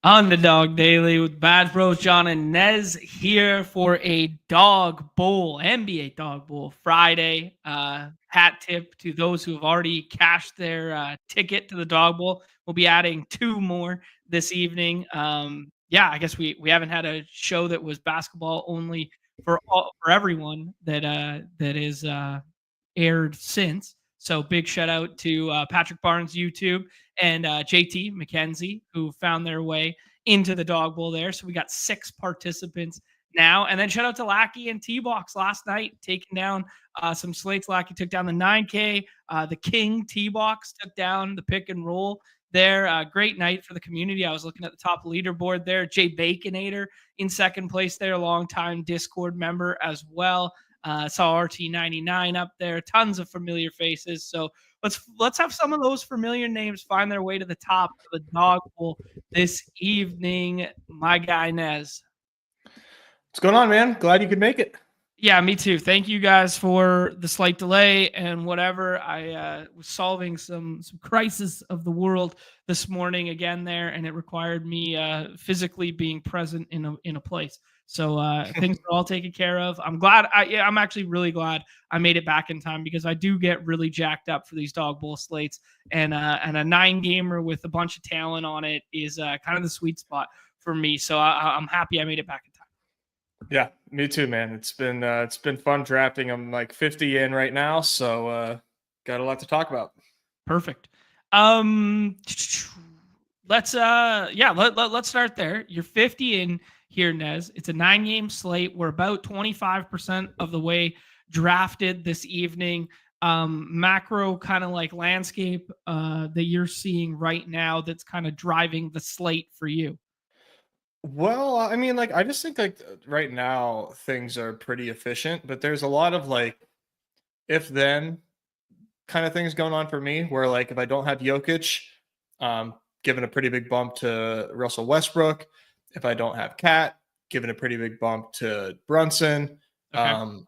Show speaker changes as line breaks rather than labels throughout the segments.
On the Dog Daily with Bad Bros, John and Nez here for a Dawg Bowl, NBA Dawg Bowl Friday. Hat tip to those who have already cashed their ticket to the Dawg Bowl. We'll be adding 2 more this evening. I guess we haven't had a show that was basketball only for everyone that is aired since. So big shout out to Patrick Barnes YouTube and JT McKenzie, who found their way into the Dawg Bowl there. So we got 6 participants now. And then shout out to Lackey and T-Box last night, taking down some slates. Lackey took down the 9K. The King T-Box took down the pick and roll there. Great night for the community. I was looking at the top leaderboard there. Jay Baconator in second place there, longtime Discord member as well. Saw RT99 up there, tons of familiar faces. So let's have some of those familiar names find their way to the top of the Dawg Bowl this evening. My guy Nez.
What's going on, man? Glad you could make it.
Yeah, me too. Thank you guys for the slight delay and whatever. I was solving some crisis of the world this morning again there, and it required me physically being present in a place. So things are all taken care of. I'm glad. I'm actually really glad I made it back in time, because I do get really jacked up for these Dawg Bowl slates, and a 9-gamer with a bunch of talent on it is kind of the sweet spot for me. So I'm happy I made it back in time.
Yeah, me too, man. It's been fun drafting. I'm like 50 in right now, so got a lot to talk about.
Perfect. Let's start there. You're 50 in here, Nez. It's a 9-game slate. We're about 25% of the way drafted this evening. Macro kind of like landscape that you're seeing right now that's kind of driving the slate for you.
Well, I mean, like, I just think like right now things are pretty efficient, but there's a lot of like if then kind of things going on for me where like if I don't have Jokic, giving a pretty big bump to Russell Westbrook. If I don't have Cat, giving a pretty big bump to Brunson.
Okay.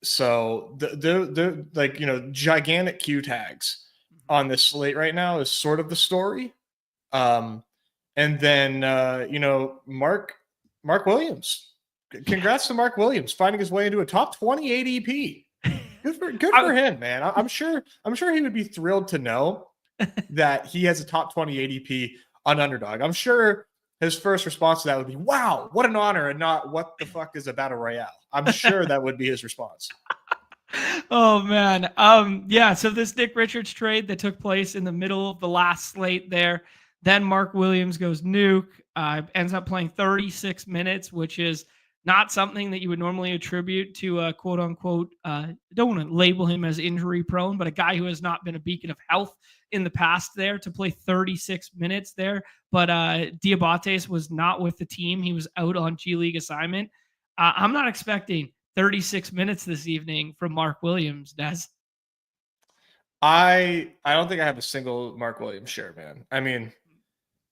So the like, gigantic Q tags on this slate right now is sort of the story. And then, Mark Williams. Congrats to Mark Williams finding his way into a top 20 ADP. Good for him, man. I'm sure he would be thrilled to know that he has a top 20 ADP on Underdog. I'm sure his first response to that would be, "Wow, what an honor," and not "What the fuck is a battle royale." I'm sure that would be his response.
Oh man. So this Nick Richards trade that took place in the middle of the last slate there. Then Mark Williams goes nuke, ends up playing 36 minutes, which is not something that you would normally attribute to a quote unquote, don't want to label him as injury prone, but a guy who has not been a beacon of health in the past there to play 36 minutes there. But Diabates was not with the team. He was out on G League assignment. I'm not expecting 36 minutes this evening from Mark Williams, Des.
I don't think I have a single Mark Williams share, man. I mean,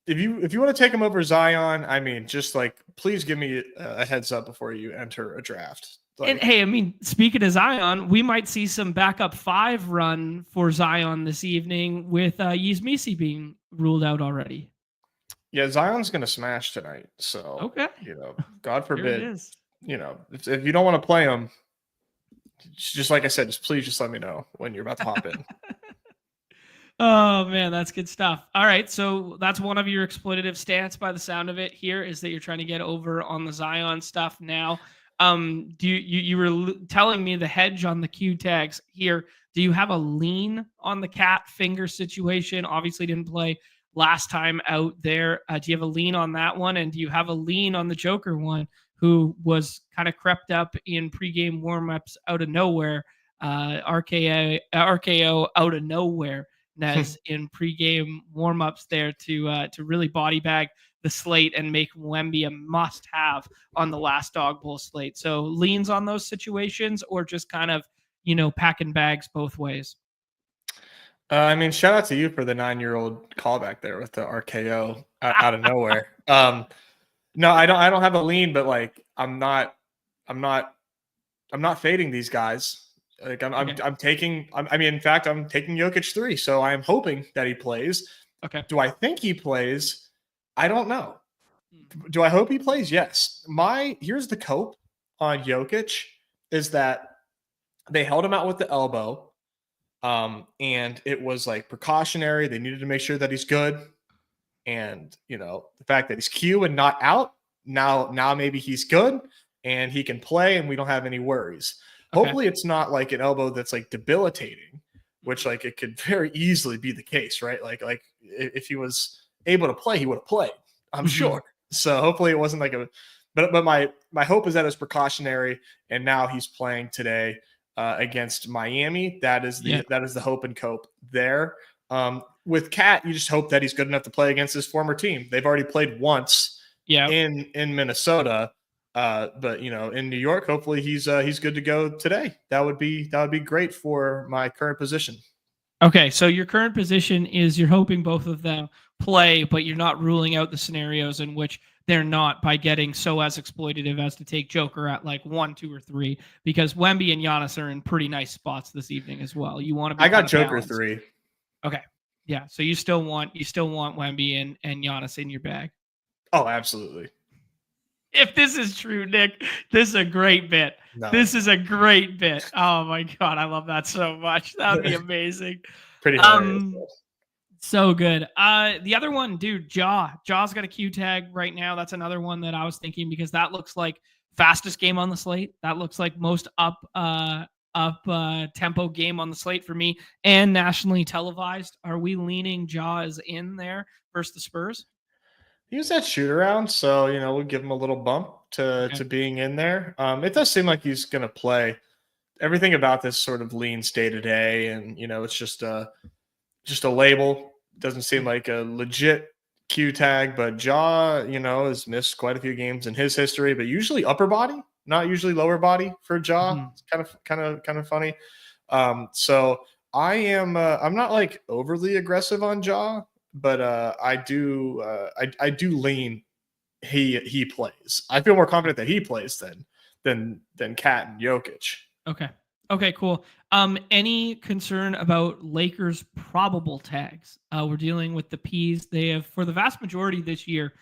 if you want to take him over Zion, I mean, just like, please give me a heads up before you enter a draft. Like,
and hey, I mean, speaking of Zion, we might see some backup 5 run for Zion this evening with Yizmisi being ruled out already.
Yeah, Zion's going to smash tonight. So,
okay,
God forbid, if you don't want to play him, just like I said, please let me know when you're about to hop in.
Oh man, that's good stuff. All right, so that's one of your exploitative stance by the sound of it here, is that you're trying to get over on the Zion stuff now. Do you were telling me the hedge on the Q tags here. Do you have a lean on the Cat finger situation? Obviously didn't play last time out there. Do you have a lean on that one? And do you have a lean on the Joker one, who was kind of crept up in pregame warmups out of nowhere? RKO out of nowhere. Nez in pregame warmups there to really body bag the slate and make Wemby a must-have on the last Dawg Bowl slate. So leans on those situations, or just kind of packing bags both ways.
I mean, shout out to you for the 9-year-old callback there with the RKO out of nowhere. No, I don't have a lean, but like I'm not fading these guys. Like I'm taking Jokic 3, so I am hoping that he plays.
Okay.
Do I think he plays? I don't know. Do I hope he plays? Yes. Here's the cope on Jokic is that they held him out with the elbow, and it was like precautionary. They needed to make sure that he's good, and the fact that he's Q and not out now maybe he's good and he can play, and we don't have any worries. Okay. Hopefully, it's not like an elbow that's like debilitating, which like it could very easily be the case, right? Like if he was able to play, he would have played, I'm sure. So hopefully it wasn't like but my hope is that it's precautionary, and now he's playing today against Miami. That is the hope and cope there. With Cat, you just hope that he's good enough to play against his former team. They've already played once in Minnesota. But in New York, hopefully he's good to go today. That would be great for my current position.
Okay, so your current position is you're hoping both of them play, but you're not ruling out the scenarios in which they're not by getting so as exploitative as to take Joker at like 1, 2, or 3, because Wemby and Giannis are in pretty nice spots this evening as well. You want to be
I got Joker
balanced.
3.
Okay. Yeah, so you still want Wemby and Giannis in your bag.
Oh, absolutely.
If this is true, Nick, this is a great bit. No. This is a great bit. Oh my God, I love that so much. That would be amazing.
Pretty hilarious.
So good. The other one, dude, Jaw's got a Q tag right now. That's another one that I was thinking, because that looks like fastest game on the slate. That looks like most up tempo game on the slate for me, and nationally televised. Are we leaning Jaws in there versus the Spurs?
He was at shoot around, so we'll give him a little bump to being in there. It does seem like he's going to play. Everything about this sort of leans day to day, and it's just a label. Doesn't seem like a legit Q tag, but Jaw, has missed quite a few games in his history, but usually upper body, not usually lower body for Jaw. It's kind of funny. So I'm not like overly aggressive on Jaw, but I do lean he plays. I feel more confident that he plays than Cat and Jokic.
Okay, cool. Any concern about Lakers probable tags? We're dealing with the Ps. They have, for the vast majority this year,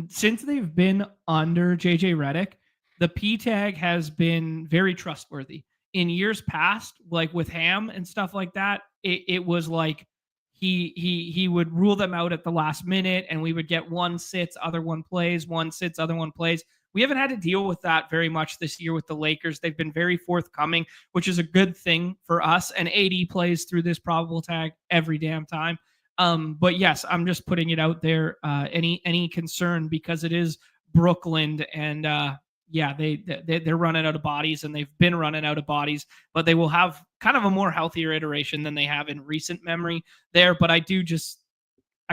since they've been under JJ Redick, the P tag has been very trustworthy. In years past, like with Ham and stuff like that, it was like he would rule them out at the last minute, and we would get one sits, other one plays, one sits, other one plays. We haven't had to deal with that very much this year with the Lakers. They've been very forthcoming, which is a good thing for us. And AD plays through this probable tag every damn time. But yes, I'm just putting it out there. Any concern, because it is Brooklyn, and they're running out of bodies, and they've been running out of bodies, but they will have kind of a more healthier iteration than they have in recent memory there. But I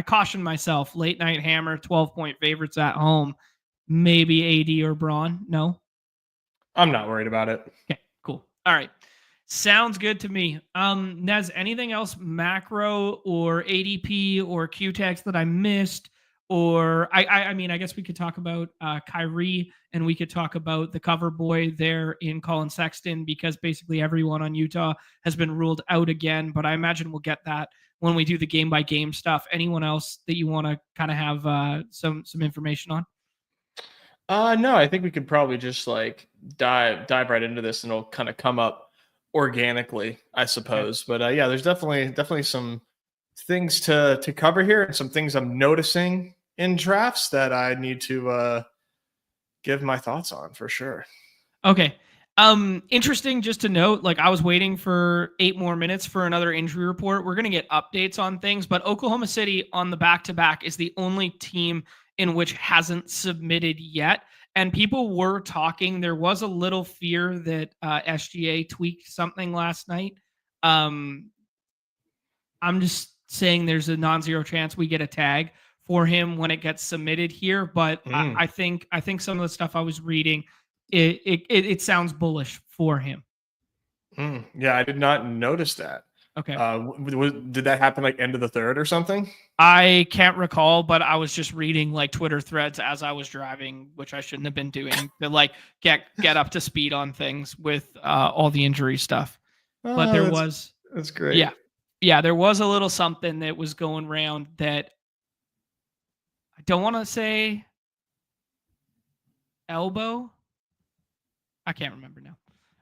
caution myself. Late night hammer, 12-point favorites at home. Maybe AD or Braun. No,
I'm not worried about it.
Okay, cool. All right. Sounds good to me. Nez, anything else macro or ADP or Q tags that I missed? Or I mean, I guess we could talk about Kyrie, and we could talk about the cover boy there in Colin Sexton, because basically everyone on Utah has been ruled out again. But I imagine we'll get that when we do the game by game stuff. Anyone else that you want to kind of have some information on?
No, I think we could probably just like dive right into this, and it'll kind of come up organically, I suppose. Okay. But there's definitely some things to cover here, and some things I'm noticing in drafts that I need to give my thoughts on for sure.
Okay. Interesting just to note, like I was waiting for 8 more minutes for another injury report. We're going to get updates on things, but Oklahoma City on the back-to-back is the only team in which hasn't submitted yet. And people were talking, there was a little fear that SGA tweaked something last night. I'm just saying there's a non-zero chance we get a tag for him when it gets submitted here. But I think some of the stuff I was reading, it sounds bullish for him.
Yeah, I did not notice that.
Okay.
Did that happen like end of the third or something?
I can't recall, but I was just reading like Twitter threads as I was driving, which I shouldn't have been doing, to like get up to speed on things with all the injury stuff. But
that's great.
Yeah, there was a little something that was going around that I don't want to say elbow. I can't remember now.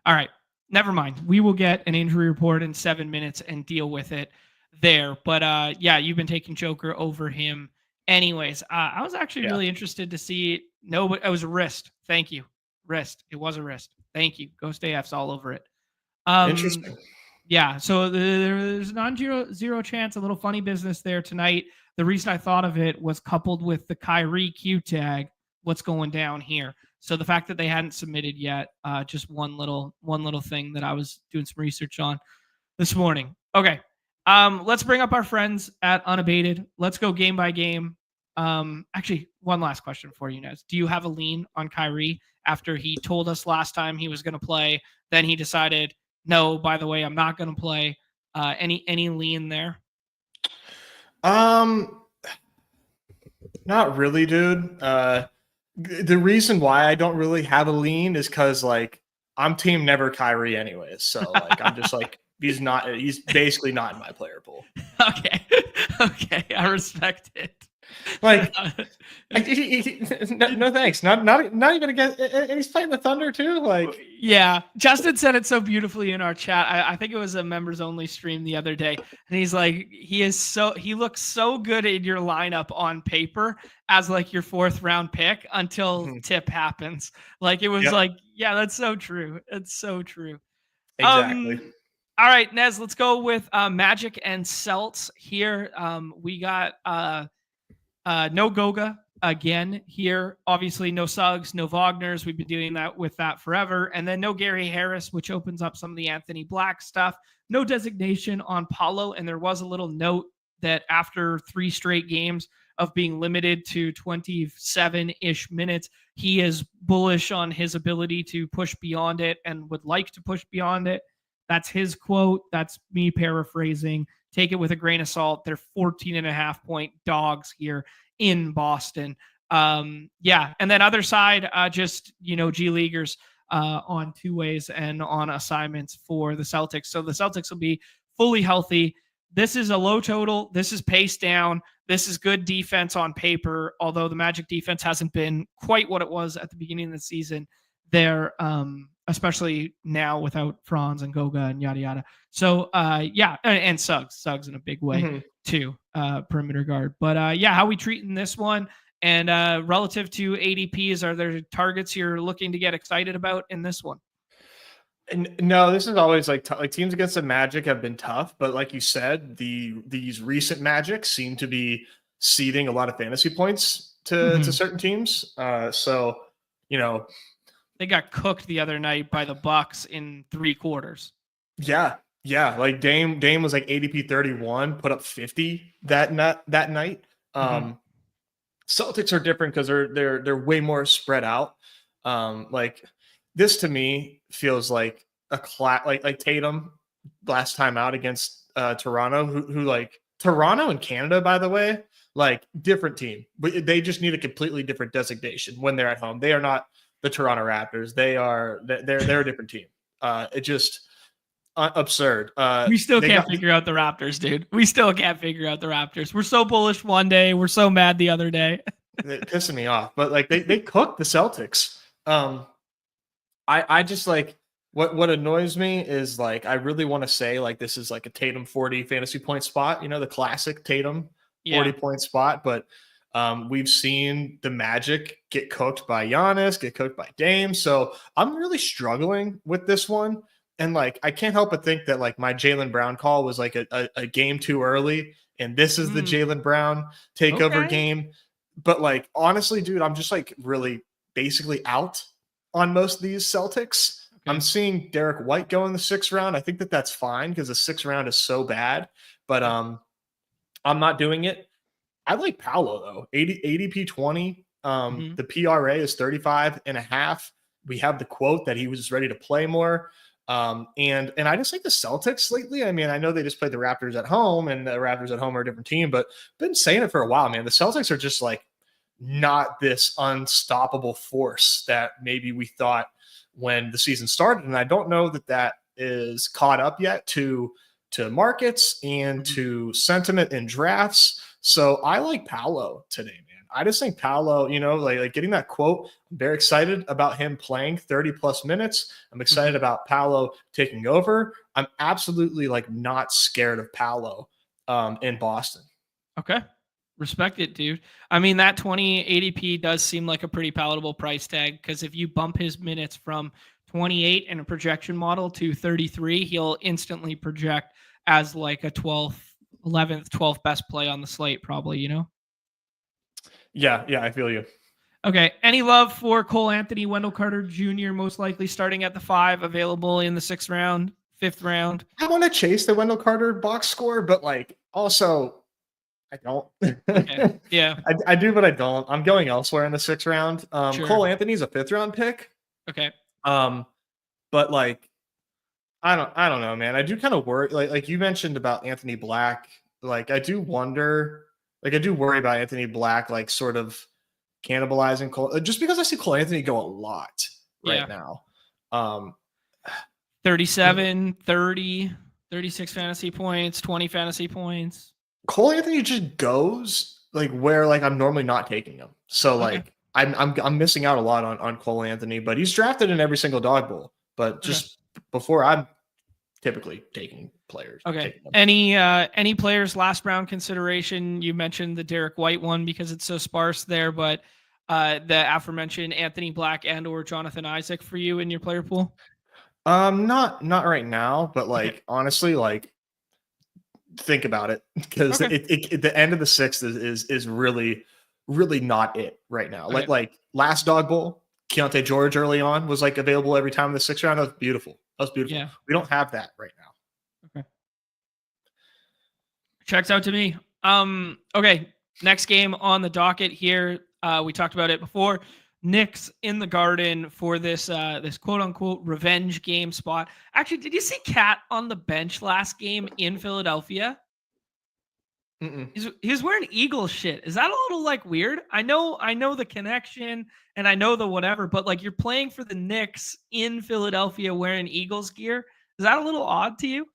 All right. Never mind. We will get an injury report in 7 minutes and deal with it there. But yeah, you've been taking Joker over him. Anyways, I was actually really interested to see. No, but it was a wrist. Thank you. Wrist. It was a wrist. Thank you. Ghost AF's all over it.
Interesting.
Yeah, so there's non-zero chance, a little funny business there tonight. The reason I thought of it was coupled with the Kyrie Q tag, what's going down here. So the fact that they hadn't submitted yet, just one little thing that I was doing some research on this morning. Okay, let's bring up our friends at Unabated. Let's go game by game. Actually, one last question for you, Nez. Do you have a lean on Kyrie after he told us last time he was going to play? Then he decided, no, by the way, I'm not going to play. Any lean there?
Not really, dude. The reason why I don't really have a lean is because like I'm team never Kyrie anyways. So like I'm just like he's basically not in my player pool.
Okay, I respect it.
Like, no thanks. Not even against. And he's playing the Thunder too. Like,
yeah, Justin said it so beautifully in our chat. I think it was a members only stream the other day, and he's like, he looks so good in your lineup on paper as like your 4th round pick until tip happens. Like it was like, yeah, that's so true. It's so true.
Exactly.
All right, Nez, let's go with Magic and Celts here. We got no Goga again here. Obviously, no Suggs, no Wagners. We've been doing that with that forever. And then no Gary Harris, which opens up some of the Anthony Black stuff. No designation on Paulo. And there was a little note that after 3 straight games of being limited to 27-ish minutes, he is bullish on his ability to push beyond it and would like to push beyond it. That's his quote. That's me paraphrasing. Take it with a grain of salt. They're 14.5-point dogs here in Boston. Yeah. And then other side, just, G Leaguers on 2 ways and on assignments for the Celtics. So the Celtics will be fully healthy. This is a low total. This is paced down. This is good defense on paper, although the Magic defense hasn't been quite what it was at the beginning of the season. They're especially now without Franz and Goga and yada yada. So yeah, and Suggs in a big way too, perimeter guard. But yeah, how we treating this one? And relative to ADPs, are there targets you're looking to get excited about in this one?
And no, this is always like teams against the Magic have been tough, but like you said, these recent Magic seem to be ceding a lot of fantasy points to certain teams. So
they got cooked the other night by the Bucks in 3 quarters.
Yeah. Like Dame was like ADP 31, put up 50 that night. Celtics are different because they're way more spread out. Like this to me feels like a like Tatum last time out against Toronto, who like Toronto and Canada, by the way, like different team, but they just need a completely different designation when they're at home. They are not the Toronto Raptors. They're a different team. It just absurd.
We still can't figure out the Raptors, dude. We still can't figure out the Raptors. We're so bullish one day. We're so mad the other day.
It's pissing me off. But like they cooked the Celtics. I just like what annoys me is like I really want to say like this is like a Tatum 40 fantasy point spot, the classic Tatum 40 point spot, but we've seen the Magic get cooked by Giannis, get cooked by Dame. So I'm really struggling with this one. And like, I can't help but think that like my Jaylen Brown call was like a game too early. And this is the Jaylen Brown takeover game. But like, honestly, dude, I'm just like really basically out on most of these Celtics. Okay. I'm seeing Derek White go in the 6th round. I think that's fine because the 6th round is so bad, but I'm not doing it. I like Paolo though. ADP 20. The PRA is 35.5. We have the quote that he was ready to play more. And I just like the Celtics lately. I mean, I know they just played the Raptors at home, and the Raptors at home are a different team, but I've been saying it for a while, man. The Celtics are just like not this unstoppable force that maybe we thought when the season started. And I don't know that is caught up yet to markets and to sentiment in drafts. So I like Paolo today, man. I just think Paolo, like getting that quote, I'm very excited about him playing 30 plus minutes. I'm excited about Paolo taking over. I'm absolutely like not scared of Paolo in Boston.
Okay. Respect it, dude. I mean, that 20 ADP does seem like a pretty palatable price tag, because if you bump his minutes from 28 in a projection model to 33, he'll instantly project as like a 12th, 11th, 12th best play on the slate, probably,
Yeah, I feel you.
Okay. Any love for Cole Anthony, Wendell Carter Jr., most likely starting at the 5, available in the 6th round, 5th round?
I want to chase the Wendell Carter box score, but like also I don't.
Okay. Yeah.
I do, but I don't. I'm going elsewhere in the 6th round.
Sure.
Cole Anthony's a 5th round pick.
Okay.
But like, I don't know, man. I do kind of worry. Like you mentioned about Anthony Black. Like I do wonder. Like I do worry about Anthony Black, like sort of cannibalizing Cole, just because I see Cole Anthony go a lot right now.
37, 30, 36 fantasy points, 20 fantasy points.
Cole Anthony just goes like where like I'm normally not taking him. So like I'm missing out a lot on Cole Anthony, but he's drafted in every single Dawg Bowl. But just before, I'm typically taking players.
Okay. Any players last round consideration? You mentioned the Derek White one because it's so sparse there, but the aforementioned Anthony Black and or Jonathan Isaac for you in your player pool?
Not right now, but like honestly, like think about it, because the end of the 6th is really not it right now. Like last Dawg Bowl, Keontae George early on was like available every time in the 6th round. That was beautiful. Yeah. We don't have that right now.
Okay. Checks out to me. Okay. Next game on the docket here. We talked about it before. Knicks in the Garden for this quote unquote revenge game spot. Actually, did you see Cat on the bench last game in Philadelphia? He's wearing Eagles shit. Is that a little like weird? I know the connection and I know the whatever, but like you're playing for the Knicks in Philadelphia wearing Eagles gear. Is that a little odd to you?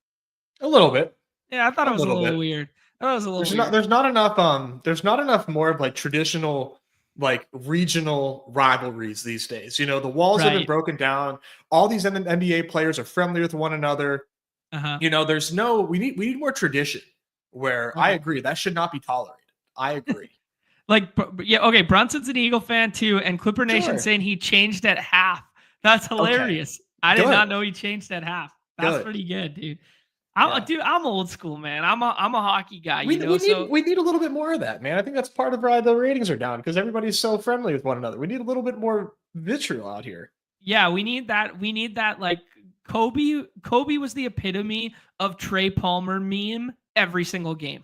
A little bit.
Yeah, I thought it was a little weird.
There's not enough more of like traditional like regional rivalries these days. The walls have been broken down. All these NBA players are friendly with one another. There's we need more tradition. Where I agree, that should not be tolerated. I agree.
Okay, Brunson's an Eagle fan too, and Clipper Nation saying he changed at half. That's hilarious. Okay. I did not know he changed at half. That's pretty good, dude. I'm old school, man. I'm a hockey guy.
We need a little bit more of that, man. I think that's part of why the ratings are down, because everybody's so friendly with one another. We need a little bit more vitriol out here.
Yeah, we need that. We need that. Like Kobe was the epitome of Trey Palmer meme every single game.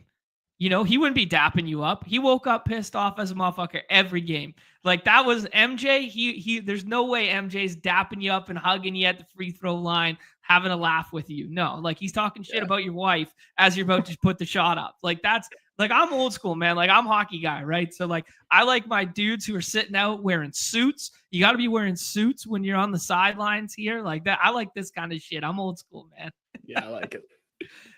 He wouldn't be dapping you up. He woke up pissed off as a motherfucker every game. Like that was MJ. He there's no way MJ's dapping you up and hugging you at the free throw line, having a laugh with you. No, like he's talking shit about your wife as you're about to put the shot up. Like that's like, I'm old school, man. Like I'm a hockey guy, right? So like I like my dudes who are sitting out wearing suits. You got to be wearing suits when you're on the sidelines here, like that. I like this kind of shit. I'm old school, man.
Yeah, I like it.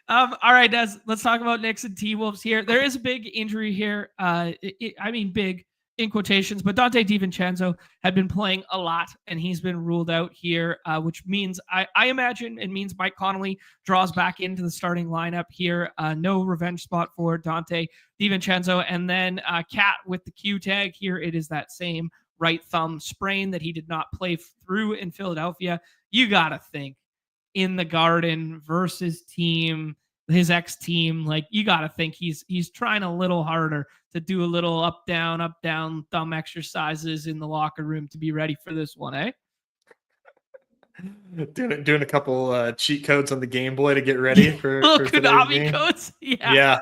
All right, Des, let's talk about Knicks and T-Wolves here. There is a big injury here. Big in quotations, but Dante DiVincenzo had been playing a lot, and he's been ruled out here, which means I imagine it means Mike Conley draws back into the starting lineup here. No revenge spot for Dante DiVincenzo. And then Cat with the Q tag here. It is that same right thumb sprain that he did not play through in Philadelphia. You got to think, in the Garden versus his ex team, like you got to think he's trying a little harder to do a little up down thumb exercises in the locker room to be ready for this one, eh?
Doing a couple cheat codes on the Game Boy to get ready for
Konami codes. Yeah.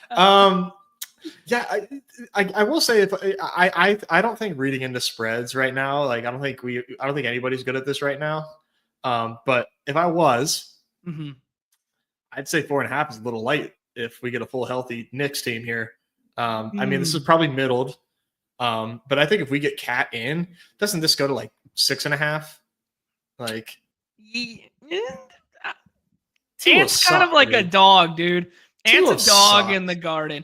I will say, if I don't think reading into spreads right now, like I don't think anybody's good at this right now. But if I was, I'd say 4.5 is a little light if we get a full healthy Knicks team here. I mean, this is probably middled. But I think if we get Cat in, doesn't this go to like 6.5? Like,
Ant's kind of like a dog, dude. Ant's a dog in the Garden.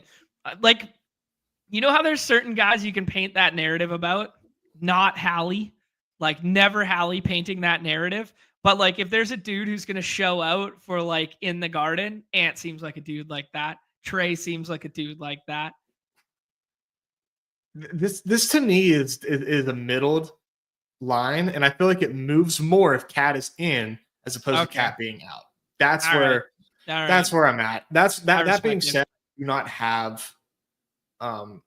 Like, You know how there's certain guys you can paint that narrative about? Not Hallie. Like never Hallie painting that narrative. But like if there's a dude who's gonna show out for like in the garden, Ant seems like a dude like that. Trey seems like a dude like that.
This to me is a middled line, and I feel like it moves more if Cat is in as opposed to Cat being out. That's that's where I'm at. That being said, I do not have I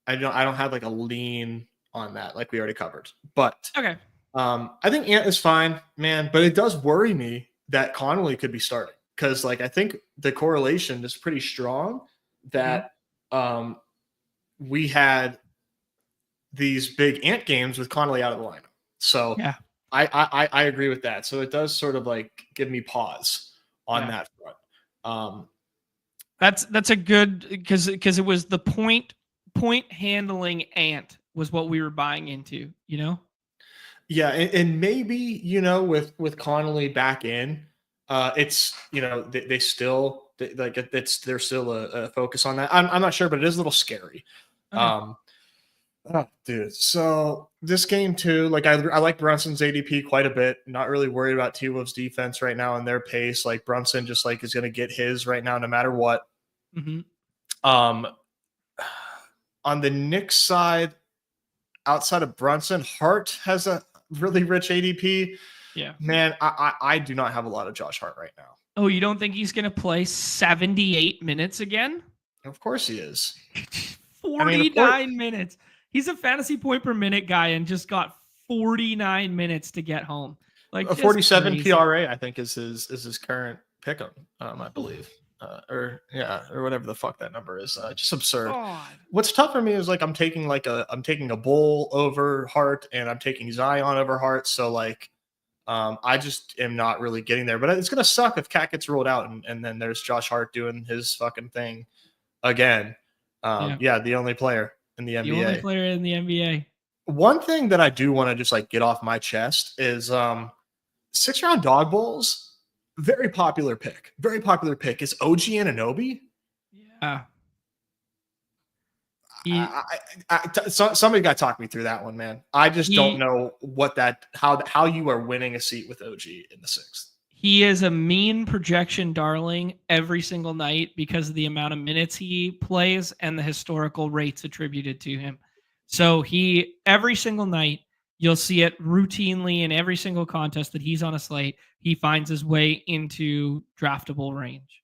don't have like a lean on that like we already covered. But I think Ant is fine, man, but it does worry me that Connolly could be starting because like I think the correlation is pretty strong that we had these big Ant games with Connolly out of the lineup. So I agree with that. So it does sort of like give me pause on that front.
That's a good because it was the point handling Ant was what we were buying into, you know?
Yeah, and maybe, you know, with Connolly back in, it's, you know, they still like there's still a focus on that. I'm not sure, but it is a little scary. Oh, dude. So this game too, like I like Brunson's ADP quite a bit. Not really worried about T-Wolves defense right now and their pace. Like Brunson just like is going to get his right now, no matter what. On the Knicks side, outside of Brunson, Hart has a really rich ADP.
Yeah,
man, I do not have a lot of Josh Hart right now.
Oh, you don't think he's going to play 78 minutes again?
Of course he is.
49 minutes. He's a fantasy point per minute guy and just got 49 minutes to get home. Like
a 47 crazy. PRA, I think, is his current pick'em, I believe. Or whatever the fuck that number is. Just absurd. God. What's tough for me is like I'm taking a Bull over Hart and I'm taking Zion over Hart. So like I just am not really getting there. But it's gonna suck if Cat gets rolled out and then there's Josh Hart doing his fucking thing again. The only player in the NBA.
The only player in the NBA.
One thing that I do want to just like get off my chest is 6-round Dawg Bowls. Very popular pick. Very popular pick is OG Anunoby.
Yeah.
Somebody got to talk me through that one, man. I just don't know how you are winning a seat with OG in the 6th.
He is a mean projection darling every single night because of the amount of minutes he plays and the historical rates attributed to him. So every single night, you'll see it routinely in every single contest that he's on a slate. He finds his way into draftable range,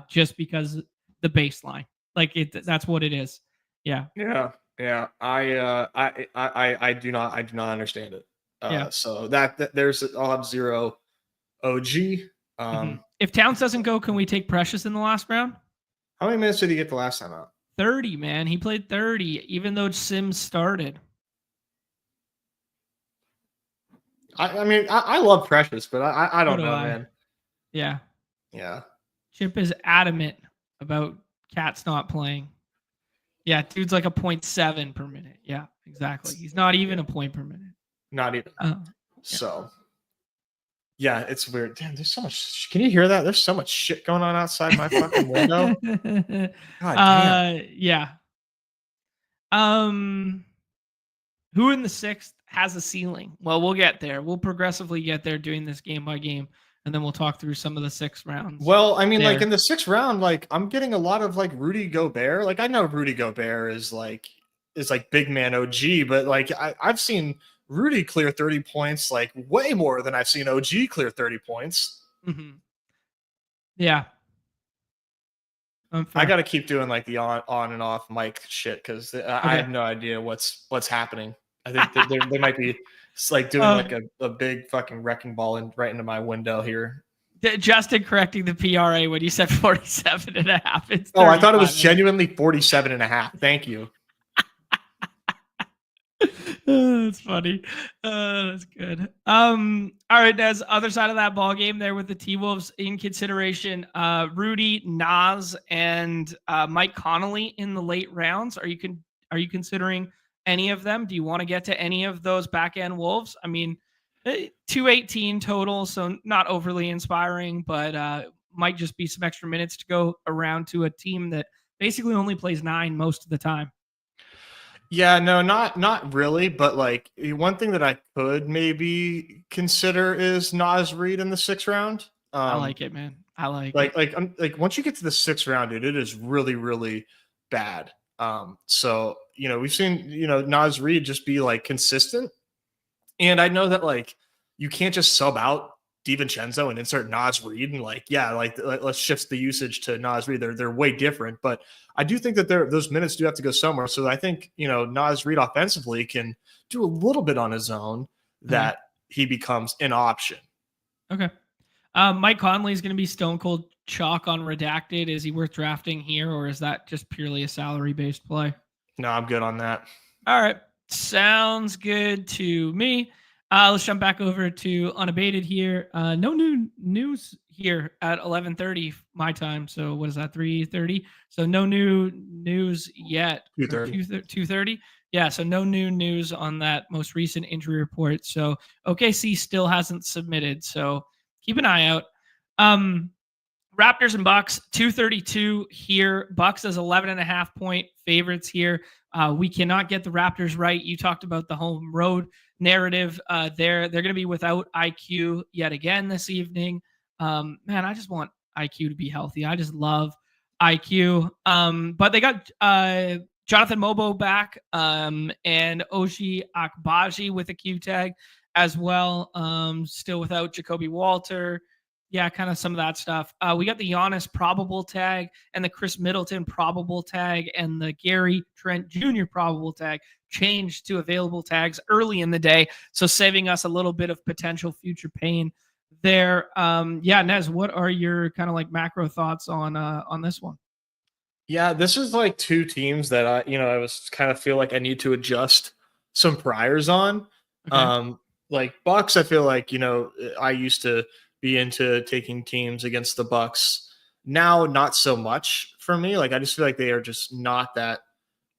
just because the baseline, like that's what it is. Yeah.
I do not understand it. So I'll have 0 OG.
If Towns doesn't go, can we take Precious in the last round?
How many minutes did he get the last time out?
30, man. He played 30, even though Sims started.
I mean, I love Precious, but I don't know, man.
Yeah.
Yeah.
Chip is adamant about Cat's not playing. Yeah, dude's like a 0.7 per minute. Yeah, exactly. He's not even a point per minute.
Not even. So, yeah, it's weird. Damn, there's so much. Can you hear that? There's so much shit going on outside my fucking window. God damn.
Yeah. Who in the 6th has a ceiling? Well, we'll get there. We'll progressively get there doing this game by game, and then we'll talk through some of the 6 rounds.
Well, I mean, like in the 6th round, like I'm getting a lot of like Rudy Gobert. Like I know Rudy Gobert is like big man OG, but like I've seen Rudy clear 30 points like way more than I've seen OG clear 30 points.
Mm-hmm. Yeah.
I got to keep doing like the on and off mic shit because I have no idea what's happening. I think they might be like doing like a big fucking wrecking ball right into my window here.
Justin correcting the PRA when you said 47 and a half. It's
I thought it was genuinely 47 and a half. Thank you.
That's funny. That's good. All right, Des, other side of that ball game there with the T-Wolves in consideration. Rudy, Nas, and Mike Connolly in the late rounds. Are you considering any of them? Do you want to get to any of those back end Wolves? I mean, 218 total, so not overly inspiring, but might just be some extra minutes to go around to a team that basically only plays 9 most of the time.
Yeah, no, not really, but like one thing that I could maybe consider is Nas Reed in the 6th round.
I like it, man. I like
Like
it.
like once you get to the 6th round, dude, it is really really bad. So we've seen Nas Reed just be like consistent, and I know that like you can't just sub out DiVincenzo and insert Nas Reed and like let's shift the usage to Nas Reed. They're way different, but I do think that those minutes do have to go somewhere. So I think Nas Reed offensively can do a little bit on his own
Okay.
that he becomes an option.
Okay. Mike Conley is going to be stone cold chalk on redacted. Is he worth drafting here, or is that just purely a salary based play?
No, I'm good on that.
All right. Sounds good to me. Let's jump back over to unabated here. No new news here at 11:30 my time. So what is that? 3:30. So no new news yet.
2:30.
2:30. Yeah. So no new news on that most recent injury report. So OKC still hasn't submitted. So keep an eye out. Raptors and Bucks 232 here. Bucks as 11.5-point favorites here. We cannot get the Raptors right. You talked about the home road narrative. They're going to be without IQ yet again this evening. Man, I just want IQ to be healthy. I just love IQ. But they got Jonathan Mobo back and OG Akbaji with a Q tag as well. Still without Jacoby Walter. Yeah, kind of some of that stuff. We got the Giannis probable tag and the Chris Middleton probable tag and the Gary Trent Jr. probable tag changed to available tags early in the day. So saving us a little bit of potential future pain there. Yeah, Nez, what are your kind of like macro thoughts on this one?
Yeah, this is like two teams that I was kind of feel like I need to adjust some priors on.
Okay.
Like Bucks, I feel like, I used to be into taking teams against the Bucks. Now, not so much for me. Like, I just feel like they are just not that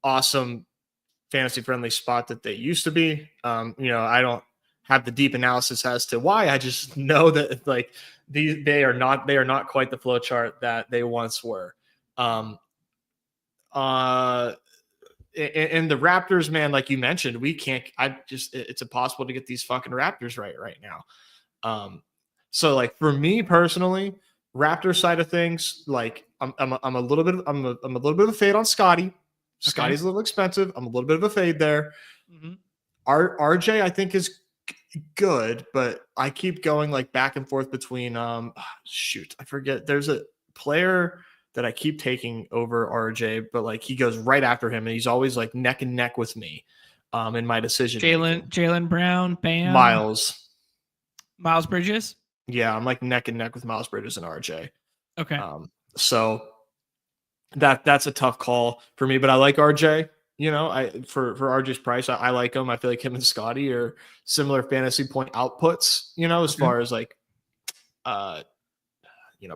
awesome fantasy friendly spot that they used to be. I don't have the deep analysis as to why. I just know that like they are not quite the flow chart that they once were. And the Raptors, man, like you mentioned, it's impossible to get these fucking Raptors right now. So like for me personally, Raptor side of things, like I'm a little bit of a fade on Scotty. Scotty's a little expensive. I'm a little bit of a fade there.
Mm-hmm.
RJ I think is good, but I keep going like back and forth between I forget. There's a player that I keep taking over RJ, but like he goes right after him and he's always like neck and neck with me in my decision.
Jaylen Brown, Bam. Miles Bridges.
Yeah, I'm like neck and neck with Miles Bridges and RJ.
Okay.
So that's a tough call for me, but I like RJ. For RJ's price, I like him. I feel like him and Scotty are similar fantasy point outputs. As far as like,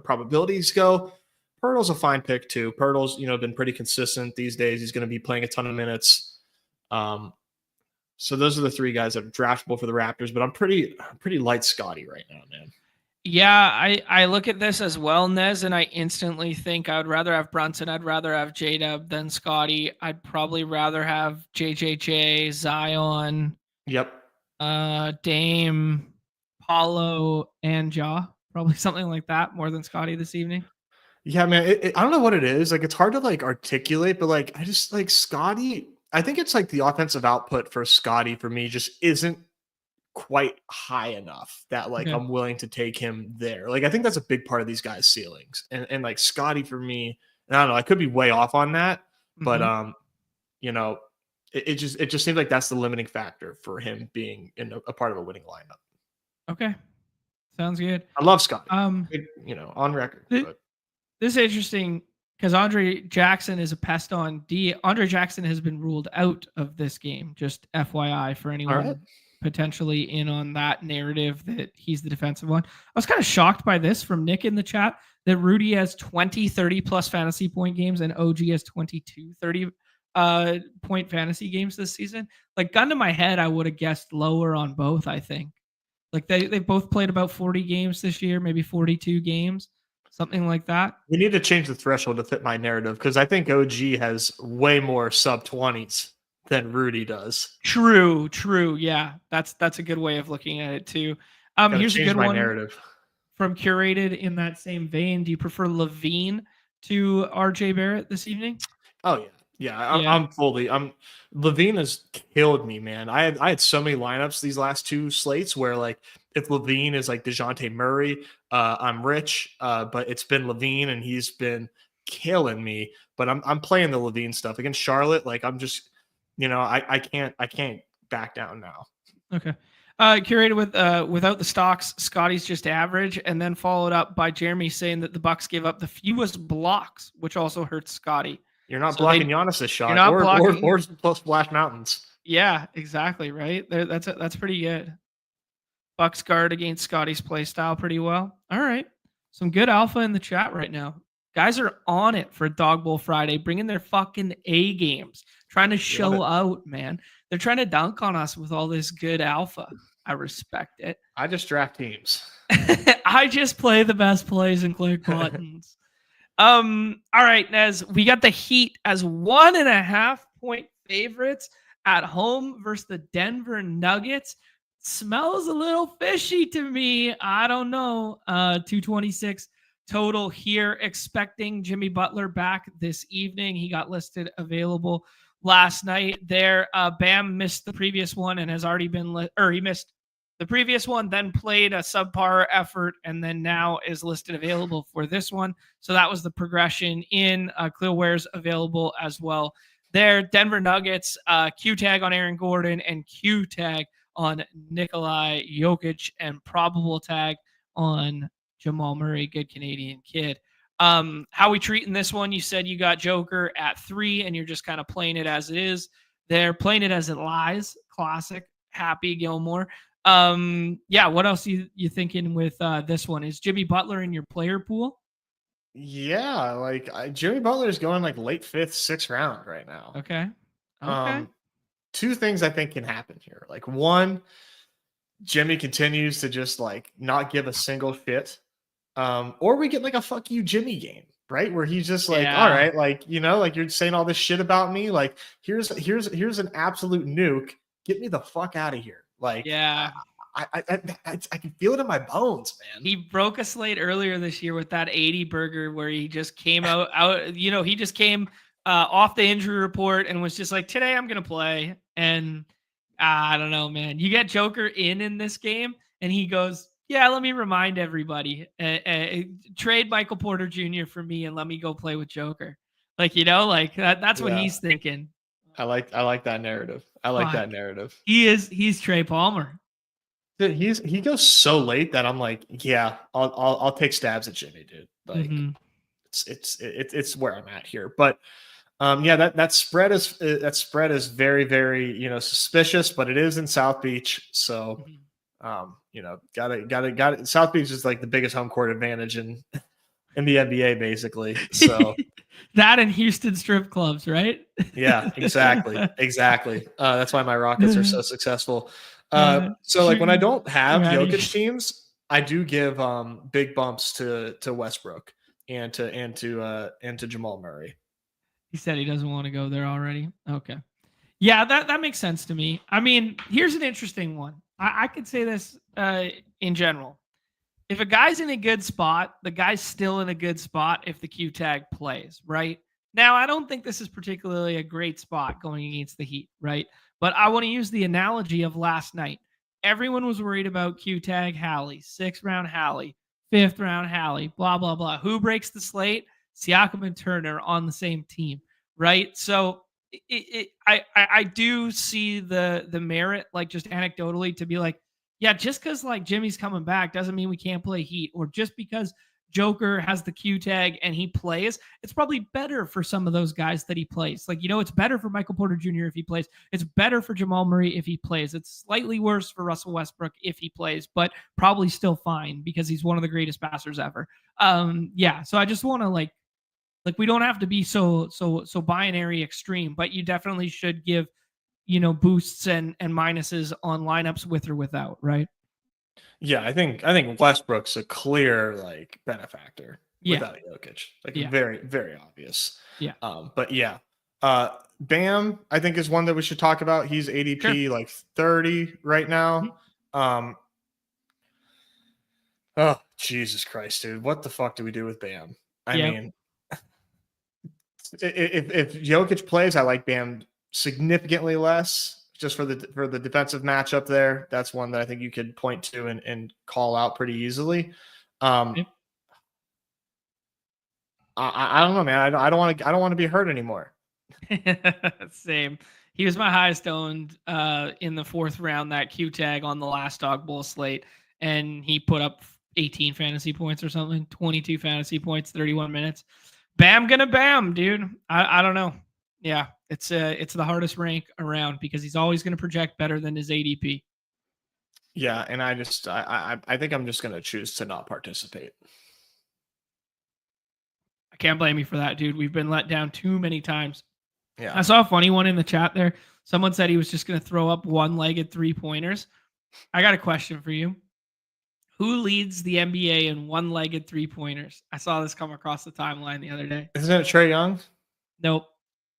probabilities go. Pirtle's a fine pick too. Pirtle's been pretty consistent these days. He's going to be playing a ton of minutes. So those are the three guys that are draftable for the Raptors, but I'm pretty light Scotty right now, man.
Yeah, I look at this as well, Nez, and I instantly think I would rather have Brunson. I'd rather have J-Dub than Scotty. I'd probably rather have JJJ, Zion.
Yep.
Dame, Paulo, and Ja. Probably something like that more than Scotty this evening.
Yeah, man. I don't know what it is. Like, it's hard to like articulate, but like, I just like Scotty. I think it's like the offensive output for Scotty for me just isn't quite high enough that like I'm willing to take him there. Like I think that's a big part of these guys' ceilings. And like Scotty for me, and I don't know, I could be way off on that, but it just seems like that's the limiting factor for him being in a part of a winning lineup.
Okay. Sounds good.
I love Scotty. On record.
This is interesting because Andre Jackson is a pest on D. Andre Jackson has been ruled out of this game. Just FYI for anyone potentially in on that narrative that he's the defensive one. I was kind of shocked by this from Nick in the chat that Rudy has 20, 30 plus fantasy point games and OG has 22, 30 point fantasy games this season. Like gun to my head, I would have guessed lower on both, I think. Like they both played about 40 games this year, maybe 42 games, something like that.
We need to change the threshold to fit my narrative because I think OG has way more sub 20s. than Rudy does.
True. Yeah, that's a good way of looking at it too.
Gotta
Here's a
change
good
my
one
narrative.
from Curated in that same vein. Do you prefer Levine to RJ Barrett this evening?
Oh yeah. Yeah,
Yeah.
Levine has killed me, man. I had so many lineups these last two slates where like if Levine is like DeJounte Murray, I'm rich. But it's been Levine and he's been killing me. But I'm playing the Levine stuff against Charlotte. Like I'm just, I can't back down now.
Okay. Curated with without the stocks, Scotty's just average, and then followed up by Jeremy saying that the Bucks gave up the fewest blocks, which also hurts Scotty.
You're not
So
blocking Giannis's shot,
not
or
blocking.
or plus Splash Mountains.
Yeah, exactly. Right there. That's pretty good. Bucks guard against Scotty's play style pretty well. All right. Some good alpha in the chat right now. Guys are on it for Dawg Bowl Friday, bringing their fucking A games, trying to show out, man. They're trying to dunk on us with all this good alpha. I respect it.
I just draft teams.
I just play the best plays and click buttons. All right, Nez. We got the Heat as 1.5 point favorites at home versus the Denver Nuggets. Smells a little fishy to me. I don't know. 226 total here. Expecting Jimmy Butler back this evening. He got listed available last night there. Bam missed the previous one and has already been he missed the previous one, then played a subpar effort, and then now is listed available for this one. So that was the progression in Clearware's available as well. There, Denver Nuggets, Q tag on Aaron Gordon and Q tag on Nikolai Jokic, and probable tag on Jamal Murray, good Canadian kid. How we treating this one? You said you got Joker at 3, and you're just kind of playing it as it is. They're playing it as it lies. Classic. Happy Gilmore. Yeah, what else you thinking with this one? Is Jimmy Butler in your player pool?
Yeah, like Jimmy Butler is going like late 5th, 6th round right now.
Okay.
Two things I think can happen here. Like one, Jimmy continues to just like not give a single shit. Or we get like a fuck you Jimmy game, right? Where he's just like, all right, like, like you're saying all this shit about me. Like here's an absolute nuke. Get me the fuck out of here. Like,
yeah,
I can feel it in my bones, man.
He broke a slate earlier this year with that 80 burger where he just came out, he just came off the injury report and was just like, today I'm going to play. And I don't know, man, you get Joker in this game and he goes, yeah, let me remind everybody, trade Michael Porter Jr. for me and let me go play with Joker. Like, that's what he's thinking.
I like that narrative. That narrative.
He's Trey Palmer.
Dude, he goes so late that I'm like, yeah, I'll take stabs at Jimmy, dude. Like it's where I'm at here. But yeah, that spread is very, very, suspicious, but it is in South Beach. So got it. South Beach is like the biggest home court advantage in the NBA, basically. So
that and Houston strip clubs, right?
Yeah, exactly. That's why my Rockets are so successful. So like when I don't have Jokic teams, I do give big bumps to Westbrook and to Jamal Murray.
He said he doesn't want to go there already. Okay. Yeah, that makes sense to me. I mean, here's an interesting one. I could say this in general. If a guy's in a good spot, the guy's still in a good spot if the Q tag plays, right? Now, I don't think this is particularly a great spot going against the Heat, right? But I want to use the analogy of last night. Everyone was worried about Q tag Hallie, 6th round Hallie, 5th round Hallie, blah, blah, blah. Who breaks the slate? Siakam and Turner on the same team, right? So I do see the merit, like just anecdotally, to be like, yeah, just because like Jimmy's coming back doesn't mean we can't play Heat, or just because Joker has the Q tag and he plays, it's probably better for some of those guys that he plays. Like, it's better for Michael Porter Jr. if he plays. It's better for Jamal Murray if he plays. It's slightly worse for Russell Westbrook if he plays, but probably still fine because he's one of the greatest passers ever. Yeah, so I just want to like we don't have to be so binary extreme, but you definitely should give boosts and minuses on lineups with or without, right?
Yeah, I think Westbrook's a clear like benefactor without Jokic. Like very, very obvious.
Yeah.
But yeah. Bam, I think, is one that we should talk about. He's ADP like 30 right now. Oh, Jesus Christ, dude. What the fuck do we do with Bam? I mean, if Jokic plays, I like Bam significantly less just for the defensive matchup there. That's one that I think you could point to and call out pretty easily. I don't know, man. I don't want to be hurt anymore.
Same. He was my highest owned in the 4th round, that Q tag on the last Dawg Bowl slate, and he put up 18 fantasy points or something, 22 fantasy points, 31 minutes. Bam gonna bam, dude. I don't know. Yeah, it's the hardest rank around because he's always gonna project better than his ADP.
Yeah, and I think I'm just gonna choose to not participate.
I can't blame you for that, dude. We've been let down too many times.
Yeah.
I saw a funny one in the chat there. Someone said he was just going to throw up one-legged 3-pointers. I got a question for you. Who leads the NBA in one-legged 3-pointers? I saw this come across the timeline the other day.
Isn't it Trae Young?
Nope.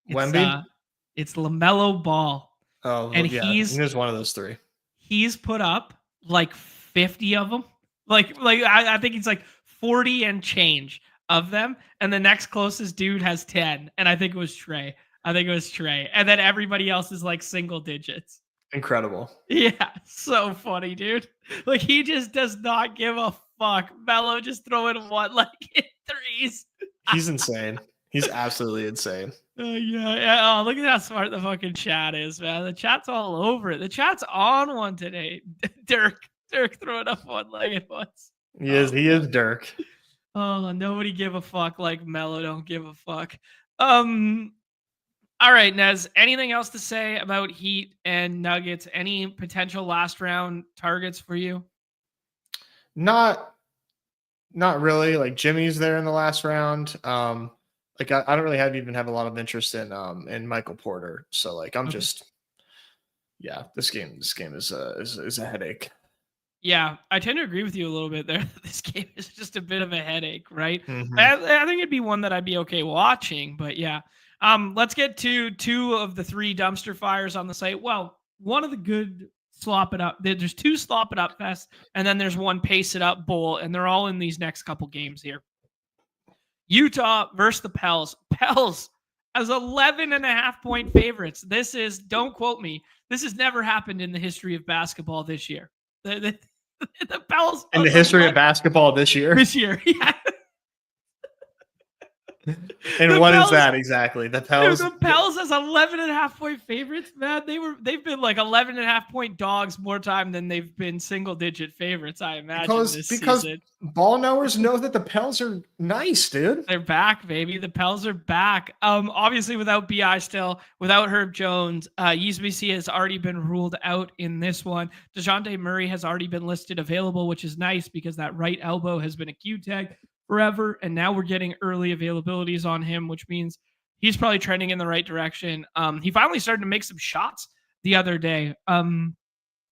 Wemby?
It's LaMelo Ball.
Oh, and yeah, he's one of those 3.
He's put up like 50 of them. Like I think he's like 40 and change of them. And the next closest dude has 10. And I think it was Trae. And then everybody else is like single digits.
Incredible.
Yeah, so funny, dude. Like, he just does not give a fuck. Melo just throwing one-legged threes.
He's insane. He's absolutely insane.
Yeah. Oh, look at how smart the fucking chat is, man. The chat's all over it. The chat's on one today. Dirk throwing up one-legged ones.
He is Dirk.
Oh, nobody give a fuck like Melo don't give a fuck. All right, Nez, anything else to say about Heat and Nuggets? Any potential last round targets for you?
Not really. Like, Jimmy's there in the last round. Like, I don't really even have a lot of interest in Michael Porter. So, like, I'm just, yeah, this game is a headache.
Yeah, I tend to agree with you a little bit there. This game is just a bit of a headache, right?
Mm-hmm.
I think it'd be one that I'd be okay watching, but yeah. Let's get to 2 of the 3 dumpster fires on the site. Well, one of the good slop it up. There's 2 slop it up fests, and then there's 1 pace it up bowl, and they're all in these next couple games here. Utah versus the Pels. Pels as 11.5-point favorites. This is, don't quote me, this has never happened in the history of basketball this year. The Pels
in the history of basketball this year.
Yeah.
And what is that exactly? The Pels?
The Pels as 11.5-point favorites, man. They've been like 11.5-point dogs more time than they've been single-digit favorites, I imagine, this season.
Ball knowers know that the Pels are nice, dude.
They're back, baby. The Pels are back. Obviously without BI still, without Herb Jones, USBC has already been ruled out in this one. DeJounte Murray has already been listed available, which is nice because that right elbow has been a Q tag forever, and now we're getting early availabilities on him, which means he's probably trending in the right direction. He finally started to make some shots the other day,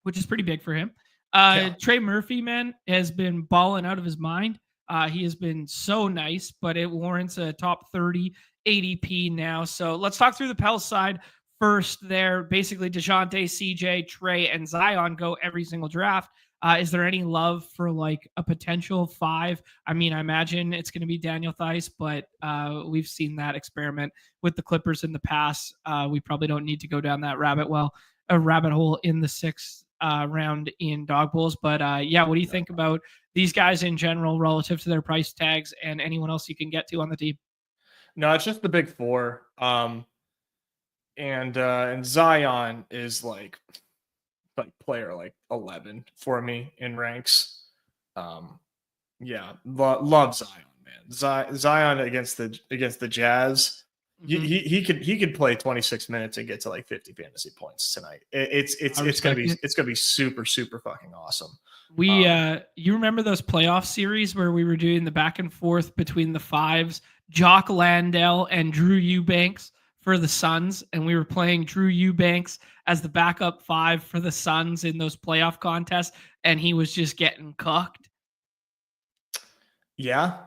which is pretty big for him. Trey Murphy, man, has been balling out of his mind. He has been so nice, but it warrants a top 30 ADP now. So let's talk through the Pels side first there. Basically, DeJounte, CJ, Trey, and Zion go every single draft. Is there any love for like a potential 5? I mean, I imagine it's going to be Daniel Theis, but we've seen that experiment with the Clippers in the past. We probably don't need to go down that rabbit hole in the 6th round in Dawg Bowls. But yeah, what do you think about these guys in general relative to their price tags and anyone else you can get to on the team?
No, it's just the big 4. And Zion is like player like 11 for me in ranks. Yeah, love Zion, man. Zion against the Jazz. Mm-hmm. He could play 26 minutes and get to like 50 fantasy points tonight. It's gonna be super fucking awesome.
You remember those playoff series where we were doing the back and forth between the 5s, Jock Landale and Drew Eubanks for the Suns, and we were playing Drew Eubanks as the backup 5 for the Suns in those playoff contests, and he was just getting cooked.
Yeah.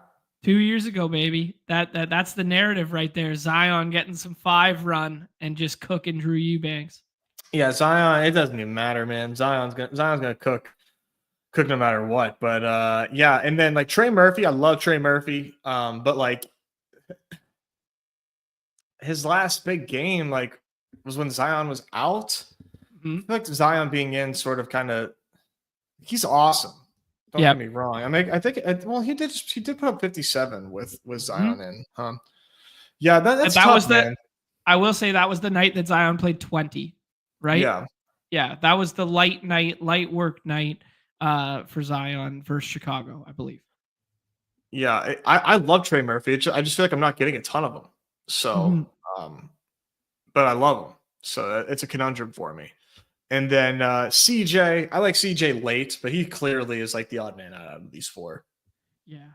2 years ago, baby. That's the narrative right there. Zion getting some 5 run and just cooking Drew Eubanks.
Yeah, Zion. It doesn't even matter, man. Zion's gonna cook no matter what. But yeah, and then like Trey Murphy, I love Trey Murphy. But like his last big game, like was when Zion was out.
Mm-hmm.
I feel like Zion being in sort of kind of he's awesome. Don't get me wrong. I mean, I think well he did put up 57 with Zion in. Yeah, that's
that
tough,
was
man.
I will say that was the night that Zion played 20, right? Yeah, that was the light work night for Zion versus Chicago, I believe.
Yeah, I love Trey Murphy. I just feel like I'm not getting a ton of them. So, but I love him. So it's a conundrum for me. And then CJ, I like CJ late, but he clearly is like the odd man out of these 4.
Yeah,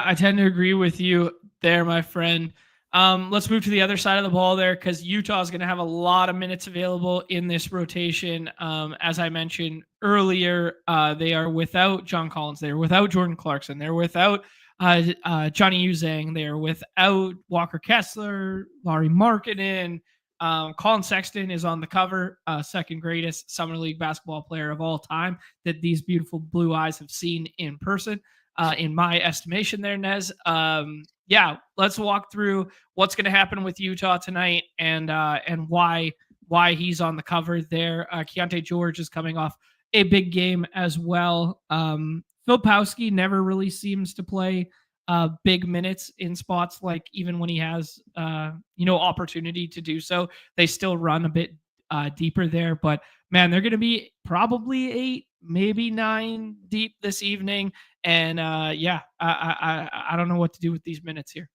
I tend to agree with you there, my friend. Let's move to the other side of the ball there because Utah is going to have a lot of minutes available in this rotation. As I mentioned earlier, they are without John Collins. They are without Jordan Clarkson. They're without Johnny Uzang. They are without Walker Kessler, Lauri Markkanen. Colin Sexton is on the cover, second greatest Summer League basketball player of all time that these beautiful blue eyes have seen in person. In my estimation there, Nez. Yeah, let's walk through what's going to happen with Utah tonight and why he's on the cover there. Keontae George is coming off a big game as well. Filipowski never really seems to play big minutes in spots like even when he has opportunity to do so. They still run a bit deeper there, but man, they're going to be probably 8, maybe 9 deep this evening. And yeah, I don't know what to do with these minutes here.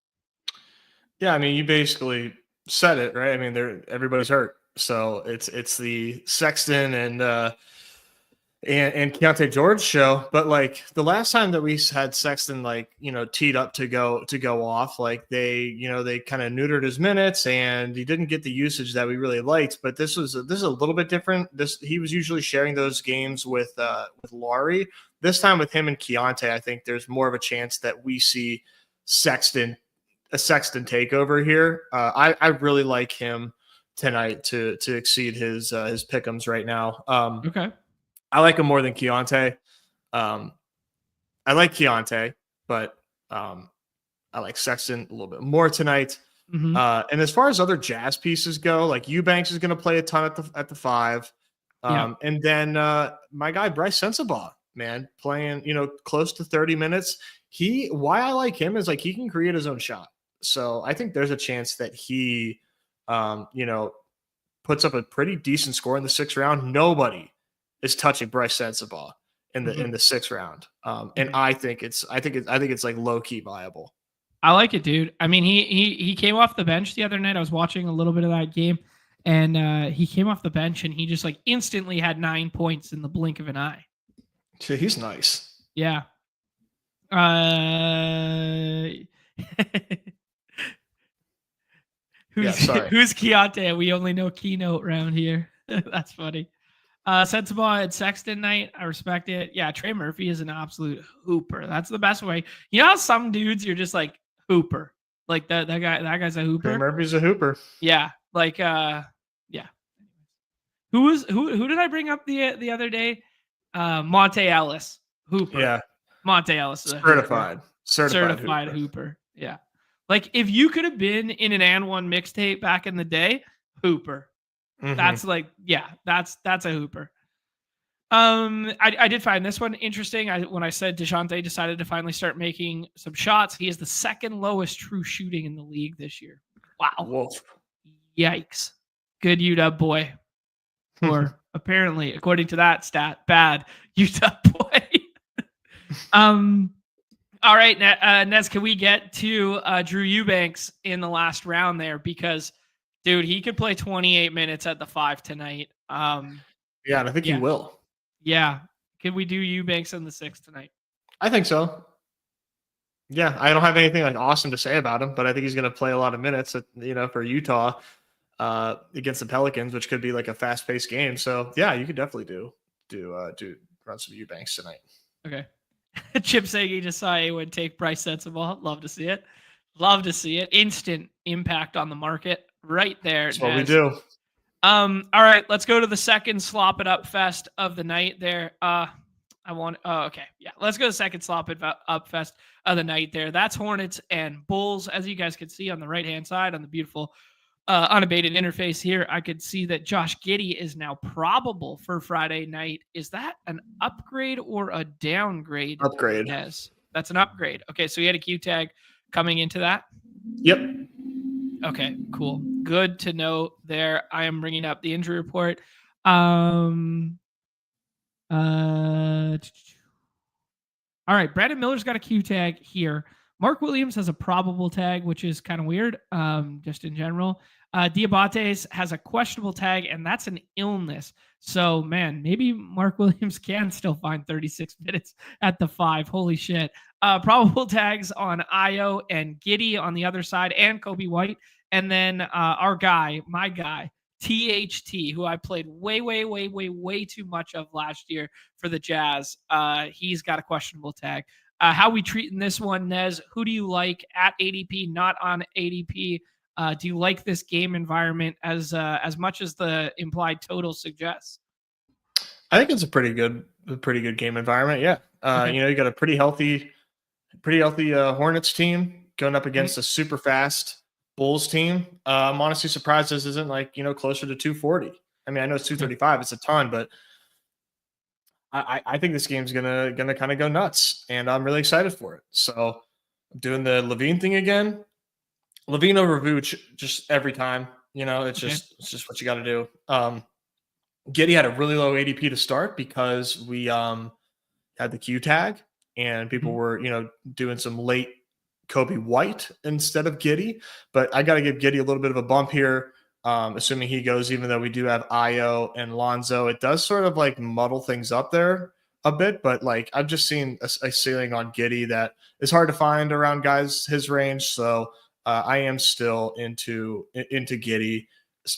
Yeah, I mean, you basically said it, right? I mean, everybody's hurt, so it's the Sexton and Keontae George show. But like the last time that we had Sexton teed up to go off, like they kind of neutered his minutes and he didn't get the usage that we really liked. But this is a little bit different. He was usually sharing those games with Lauri. This time with him and Keontae, I think there's more of a chance that we see a Sexton takeover here. I really like him tonight to exceed his pick'ems right now.
Okay.
I like him more than Keontae. I like Keontae, but I like Sexton a little bit more tonight.
Mm-hmm.
And as far as other Jazz pieces go, like Eubanks is going to play a ton at the 5. And then my guy Bryce Sensabaugh, man, playing close to 30 minutes. Why I like him is like he can create his own shot. So I think there's a chance that he puts up a pretty decent score in the 6th round. Nobody is touching Bryce Sensabaugh in the 6th round. And I think it's like low key viable.
I like it, dude. I mean, he came off the bench the other night. I was watching a little bit of that game, and he came off the bench and he just like instantly had 9 points in the blink of an eye.
He's nice.
Yeah. Who's Keontae? We only know Keynote around here. That's funny. Sensabaugh and Sexton night. I respect it. Yeah, Trey Murphy is an absolute hooper. That's the best way. You know how some dudes you're just like hooper. Like that guy's a hooper.
Trey Murphy's a hooper.
Yeah. Like yeah. Who did I bring up the other day? Monte Ellis. Hooper.
Yeah.
Monte Ellis is
certified
hooper. Yeah. Like if you could have been in an and one mixtape back in the day, hooper. Mm-hmm. That's like, yeah, that's a hooper. I did find this one interesting. When I said DeJounte decided to finally start making some shots, he is the 2nd lowest true shooting in the league this year. Wow.
Wolf.
Yikes. Good UW boy. Or apparently, according to that stat, bad UW boy. All right, Nez, can we get to Drew Eubanks in the last round there? Because, dude, he could play 28 minutes at the 5 tonight.
Yeah, and I think he will.
Yeah. Can we do Eubanks in the 6 tonight?
I think so. Yeah, I don't have anything like awesome to say about him, but I think he's going to play a lot of minutes, for Utah against the Pelicans, which could be like a fast-paced game. So, yeah, you could definitely do run some Eubanks tonight.
Okay. Chip saying he just saw A would take price sensible. Love to see it. Love to see it. Instant impact on the market right there.
That's what we do.
All right, let's go to the second slop it up fest of the night there. Okay. Yeah, let's go to the second slop it up fest of the night there. That's Hornets and Bulls. As you guys can see on the right-hand side on the beautiful unabated interface here, I could see that Josh Giddey is now probable for Friday night. Is that an upgrade or a downgrade?
Upgrade.
Yes, that's an upgrade. Okay, so he had a Q tag coming into that.
Yep.
Okay, cool. Good to know there. I am bringing up the injury report. All right, Brandon Miller's got a Q tag here. Mark Williams has a probable tag, which is kind of weird, just in general. Diabates has a questionable tag, and that's an illness. So, man, maybe Mark Williams can still find 36 minutes at the 5. Holy shit. Probable tags on Io and Giddey on the other side, and Kobe White. And then our guy, my guy, THT, who I played way too much of last year for the Jazz. He's got a questionable tag. How we treating this one, Nez? Who do you like at ADP, not on ADP? Do you like this game environment as much as the implied total suggests?
I think it's a pretty good game environment. Yeah. Okay. You got a pretty healthy Hornets team going up against a super fast Bulls team. I'm honestly surprised this isn't closer to 240. I mean, I know it's 235. It's a ton, but I think this game's gonna kind of go nuts, and I'm really excited for it. So I'm doing the Levine thing again. Levine over Vooch just every time. It's just what you got to do. Giddey had a really low ADP to start because we had the Q tag, and people were doing some late Kobe White instead of Giddey. But I got to give Giddey a little bit of a bump here. Assuming he goes, even though we do have Io and Lonzo, it does sort of muddle things up there a bit. But I've just seen a ceiling on Giddey that is hard to find around guys his range. So I am still into Giddey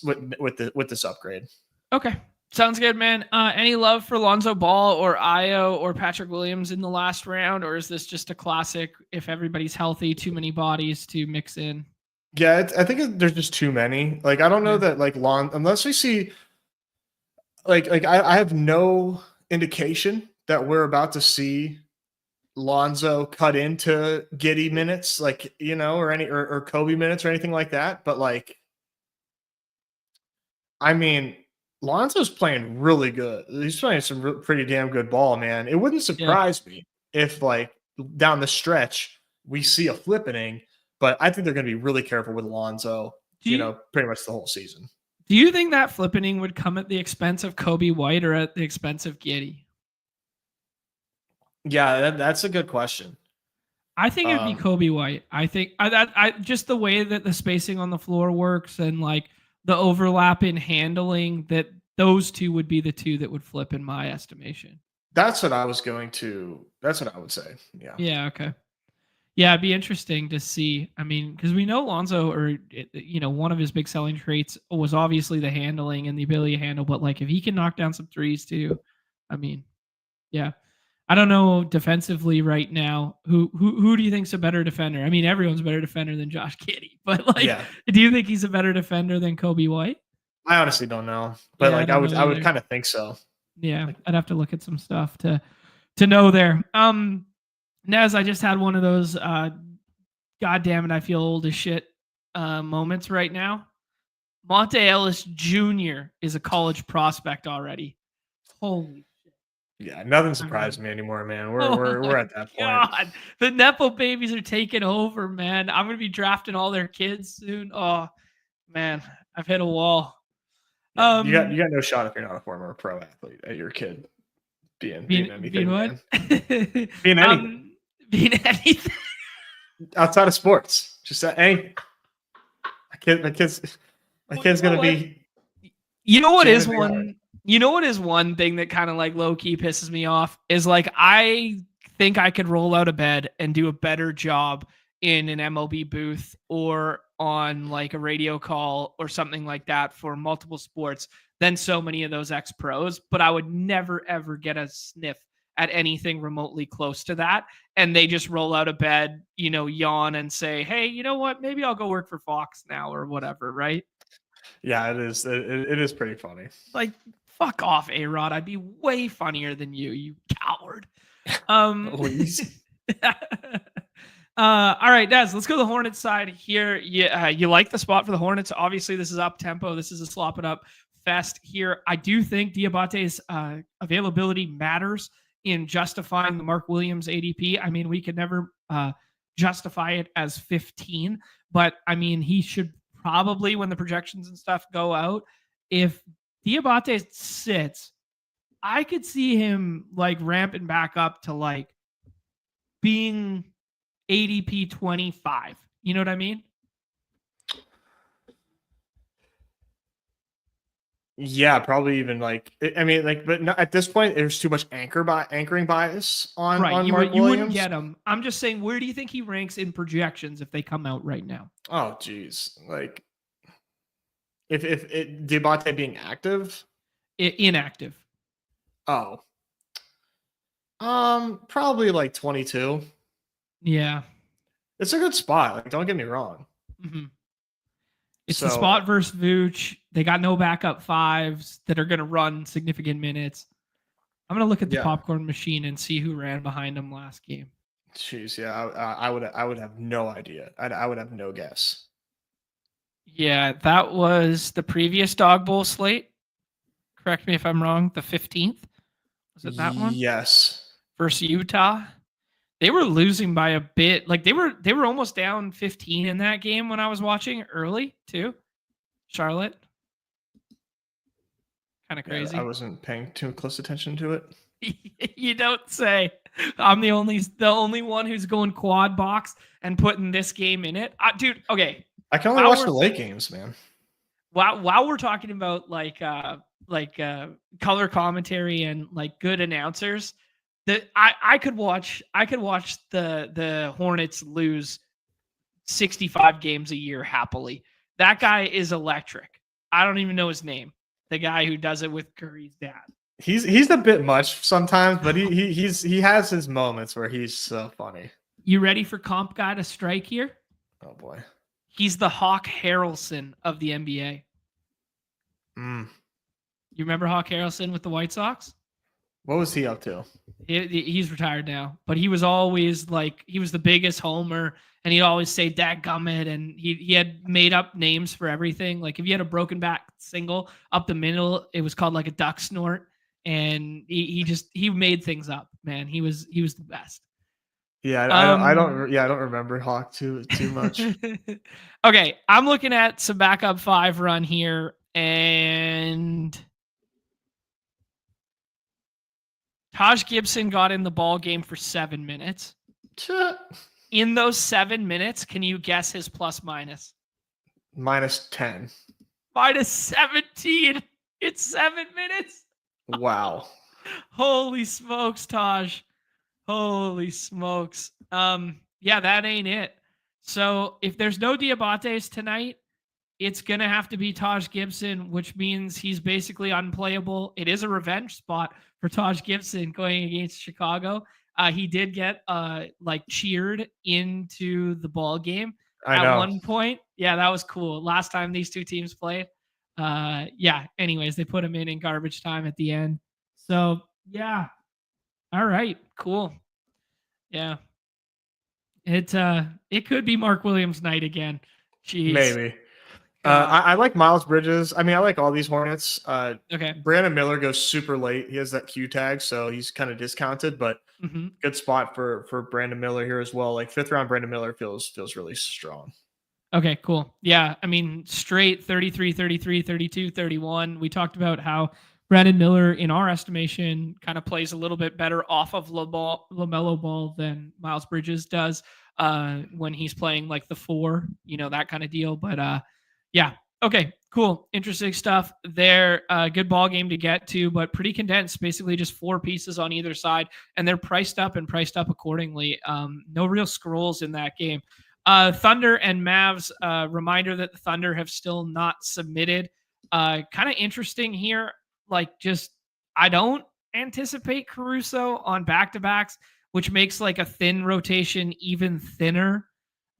with this upgrade.
Okay, sounds good, man. Any love for Lonzo Ball or Io or Patrick Williams in the last round, or is this just a classic? If everybody's healthy, too many bodies to mix in.
Yeah, I think there's just too many. I don't know that unless we see I have no indication that we're about to see Lonzo cut into Giddey minutes, or Kobe minutes or anything like that. But I mean, Lonzo's playing really good. He's playing some pretty damn good ball, man. It wouldn't surprise me if down the stretch we see a flippening. But I think they're going to be really careful with Lonzo, pretty much the whole season.
Do you think that flippening would come at the expense of Kobe White or at the expense of Giddey?
Yeah, that's a good question.
I think it'd be Kobe White. I think I just the way that the spacing on the floor works and the overlap in handling, that those two would be the two that would flip in my estimation.
That's what I would say. Yeah.
Yeah. Okay. Yeah, it'd be interesting to see. I mean, because we know Lonzo, one of his big selling traits was obviously the handling and the ability to handle. But if he can knock down some threes too, I mean, yeah. I don't know defensively right now. Who do you think's a better defender? I mean, everyone's a better defender than Josh Giddey, but do you think he's a better defender than Kobe White?
I honestly don't know, but I would kind of think so.
Yeah, I'd have to look at some stuff to know there. Nez, I just had one of those, God damn it, I feel old as shit moments right now. Monte Ellis Jr. is a college prospect already. Holy shit.
Yeah, nothing surprised me anymore, man. We're at that point. God,
the Nepo babies are taking over, man. I'm going to be drafting all their kids soon. Oh, man, I've hit a wall.
Yeah, you got no shot if you're not a former pro athlete at your kid being anything.
Being what?
Being anything.
Being anything
outside of sports, just anything. My kid's gonna be.
You know what is one thing that kind of low key pisses me off is I think I could roll out of bed and do a better job in an MLB booth or on a radio call or something like that for multiple sports than so many of those ex-pros, but I would never ever get a sniff at anything remotely close to that. And they just roll out of bed, yawn and say, hey, you know what? Maybe I'll go work for Fox now or whatever, right?
Yeah, it is. It is pretty funny.
Like, fuck off, A-Rod. I'd be way funnier than you coward.
Please.
All right, Des, let's go to the Hornets side here. You like the spot for the Hornets. Obviously, this is up tempo. This is a slop it up fest here. I do think Diabate's availability matters in justifying the Mark Williams ADP. I mean, we could never justify it as 15, but I mean, he should probably, when the projections and stuff go out, if Diabate sits, I could see him like ramping back up to like being ADP 25. You know what I mean?
Yeah, probably even like, I mean, like, but not, at this point, there's too much anchoring bias on
Right.
Mark
You wouldn't
Williams.
get him. I'm just saying, where do you think he ranks in projections if they come out right now?
Oh, geez. Like, if Diabate being active,
Inactive.
oh, probably like 22.
Yeah,
it's a good spot. Like, don't get me wrong.
Mm-hmm. It's the spot versus Vooch. They got no backup fives that are going to run significant minutes. I'm going to look at the popcorn machine and see who ran behind him last game.
Jeez, yeah, I would have no idea. I would have no guess.
Yeah, that was the previous Dawg Bowl slate. Correct me if I'm wrong. The 15th. Was it that one?
Yes.
Versus Utah. They were losing by a bit. Like they were almost down 15 in that game when I was watching early too. Charlotte. Kind of crazy.
Yeah, I wasn't paying too close attention to it.
You don't say. I'm the only one who's going quad box and putting this game in it. Dude, okay.
I can only watch the late games, man.
While we're talking about like color commentary and like good announcers, that I could watch the Hornets lose 65 games a year happily. That guy is electric. I don't even know his name. The guy who does it with Curry's dad.
He's a bit much sometimes, but he has his moments where he's so funny.
You ready for comp guy to strike here?
Oh boy.
He's the Hawk Harrelson of the NBA. You remember Hawk Harrelson with the White Sox?
What was he up to?
He's retired now, but he was always like, he was the biggest homer, and he'd always say "dadgummit," and he had made up names for everything. Like if you had a broken back single up the middle, it was called like a duck snort, and he made things up. Man, he was the best.
Yeah, I don't remember Hawk too much.
Okay, I'm looking at some backup five run here, and Taj Gibson got in the ball game for 7 minutes. In those 7 minutes, can you guess his plus minus?
-10.
-17. It's 7 minutes.
Wow.
Holy smokes, Taj. Holy smokes. Yeah, that ain't it. So if there's no Diabates tonight, it's going to have to be Taj Gibson, which means he's basically unplayable. It is a revenge spot for Taj Gibson going against Chicago. He did get cheered into the ball game at one point. Yeah, that was cool. Last time these two teams played. Anyways, they put him in garbage time at the end. So, yeah. All right, cool. Yeah. It could be Mark Williams night again. Jeez.
Maybe. I like Miles Bridges. I mean, I like all these Hornets.
Okay.
Brandon Miller goes super late. He has that Q tag, so he's kind of discounted, but good spot for Brandon Miller here as well. Like 5th round Brandon Miller feels really strong.
Okay, cool. Yeah, I mean, straight 33, 33, 32, 31. We talked about how Brandon Miller, in our estimation, kind of plays a little bit better off of LaMelo Ball than Miles Bridges does when he's playing like the 4, that kind of deal. But yeah, okay, cool. Interesting stuff there. Good ball game to get to, but pretty condensed, basically just 4 pieces on either side, and they're priced up accordingly. No real scrolls in that game. Thunder and Mavs, reminder that the Thunder have still not submitted. Kind of interesting here. Like, just I don't anticipate Caruso on back-to-backs, which makes like a thin rotation even thinner.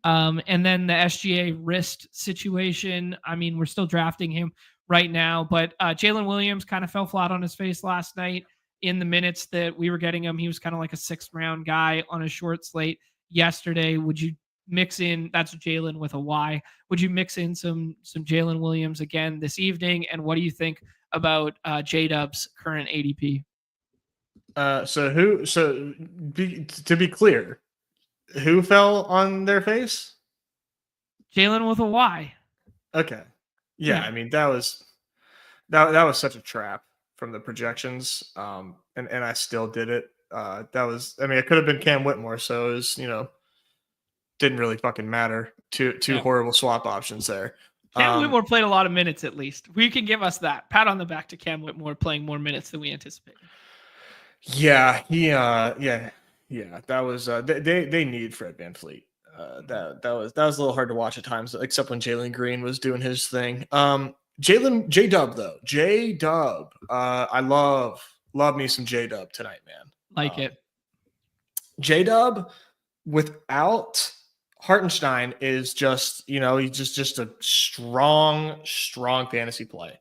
And then the SGA wrist situation. I mean, we're still drafting him right now, but Jalen Williams kind of fell flat on his face last night in the minutes that we were getting him. He was kind of like a 6th round guy on a short slate yesterday. Would you mix in, that's Jalen with a Y, would you mix in some Jalen Williams again this evening? And what do you think about J-Dub's current ADP?
To be clear, who fell on their face?
Jalen with a Y.
Okay. Yeah. I mean, that was such a trap from the projections. And I still did it. It could have been Cam Whitmore. So it was, didn't really fucking matter. Two horrible swap options there.
Cam Whitmore played a lot of minutes, at least. We can give us that. Pat on the back to Cam Whitmore playing more minutes than we anticipated.
Yeah, that was they need Fred VanVleet. That was a little hard to watch at times, except when Jalen Green was doing his thing. J-Dub though. J-Dub. I love me some J-Dub tonight, man.
Like it.
J-Dub without Hartenstein is just, he's just a strong fantasy play.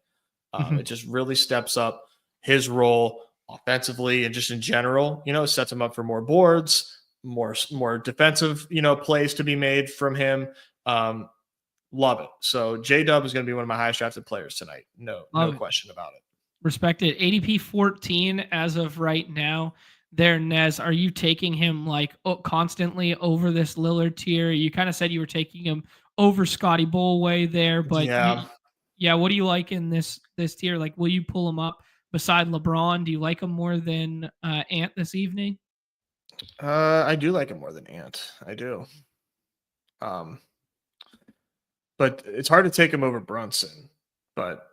It just really steps up his role offensively and just in general, sets him up for more boards, more defensive, plays to be made from him. Love it. So J-Dub is going to be one of my highest drafted players tonight. No question about it.
Respect it. ADP 14 as of right now. There, Nez, are you taking him like constantly over this Lillard tier? You kind of said you were taking him over Scotty Bolway there, but what do you like in this tier? Like, will you pull him up beside LeBron? Do you like him more than Ant this evening?
I do like him more than Ant. I do. But it's hard to take him over Brunson. But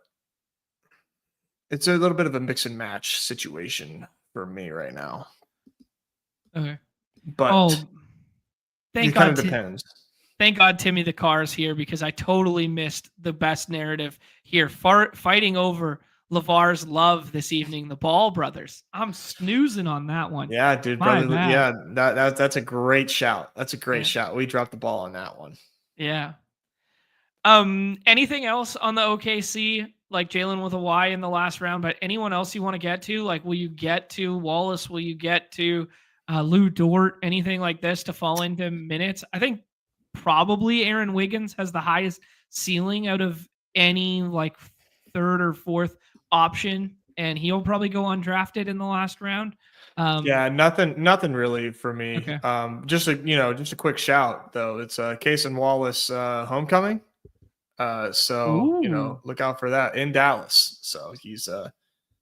it's a little bit of a mix and match situation for me right now.
Okay.
But
thank
God. It kind of depends.
Thank God Timmy the Car is here, because I totally missed the best narrative here. Fighting over LeVar's love this evening, the Ball brothers. I'm snoozing on that one.
Yeah, dude, brother. Yeah, that's a great shout. That's a great shout. We dropped the ball on that one.
Yeah. Anything else on the OKC, like Jalen with a Y in the last round, but anyone else you want to get to? Like, will you get to Wallace? Will you get to Lou Dort? Anything like this to fall into minutes? I think probably Aaron Wiggins has the highest ceiling out of any like 3rd or 4th option, and he'll probably go undrafted in the last round.
Nothing really for me.
Okay.
Just a quick shout though. It's Case and Wallace homecoming. So look out for that in Dallas. So he's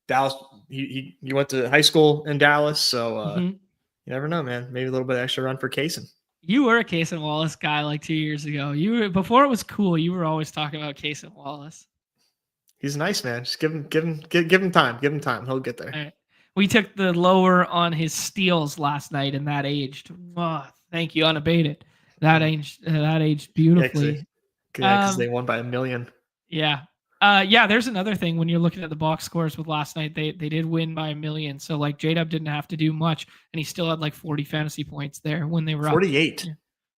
Dallas. He went to high school in Dallas. So you never know, man. Maybe a little bit extra run for Kaysen.
You were a Case and Wallace guy like 2 years ago. Before it was cool. You were always talking about Case and Wallace.
He's nice, man. Just give him time. Give him time. He'll get there.
All right. We took the lower on his steals last night, and that aged. Oh, thank you, unabated. That aged beautifully.
Because they won by 1 million.
Yeah. There's another thing when you're looking at the box scores with last night. They did win by 1 million. So like J-Dub didn't have to do much, and he still had like 40 fantasy points there when they were
48.
Up.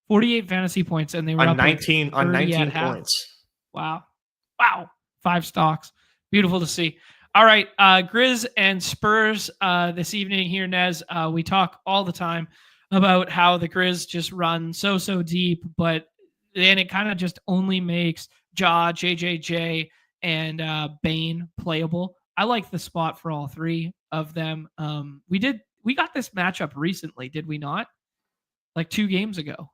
48 fantasy points, and they were
on
up
19 like on 19 points.
Wow. 5 stocks. Beautiful to see. All right, Grizz and Spurs this evening here, Nez. We talk all the time about how the Grizz just run so deep, but then it kind of just only makes JJJ, and Bane playable. I like the spot for all 3 of them. We got this matchup recently, did we not? Like 2 games ago.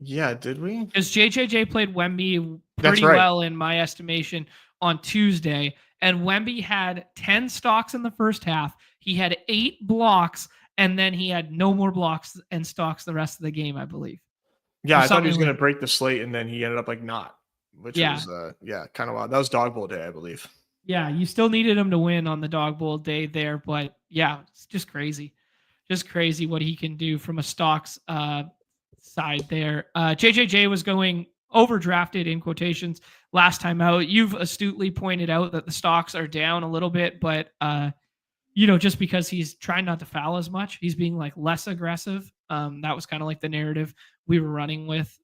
Yeah, did we?
Because JJJ played Wemby pretty well in my estimation on Tuesday, and Wemby had 10 stocks in the first half. He had 8 blocks, and then he had no more blocks and stocks the rest of the game, I believe.
Yeah, I thought he was going to break the slate, and then he ended up like not, which was kind of wild. That was Dawg Bowl day, I believe.
Yeah, you still needed him to win on the Dawg Bowl day there, but yeah, it's just crazy. Just crazy what he can do from a stocks side there. JJJ was going overdrafted in quotations last time out. You've astutely pointed out that the stocks are down a little bit, but just because he's trying not to foul as much, he's being like less aggressive. That was kind of like the narrative we were running with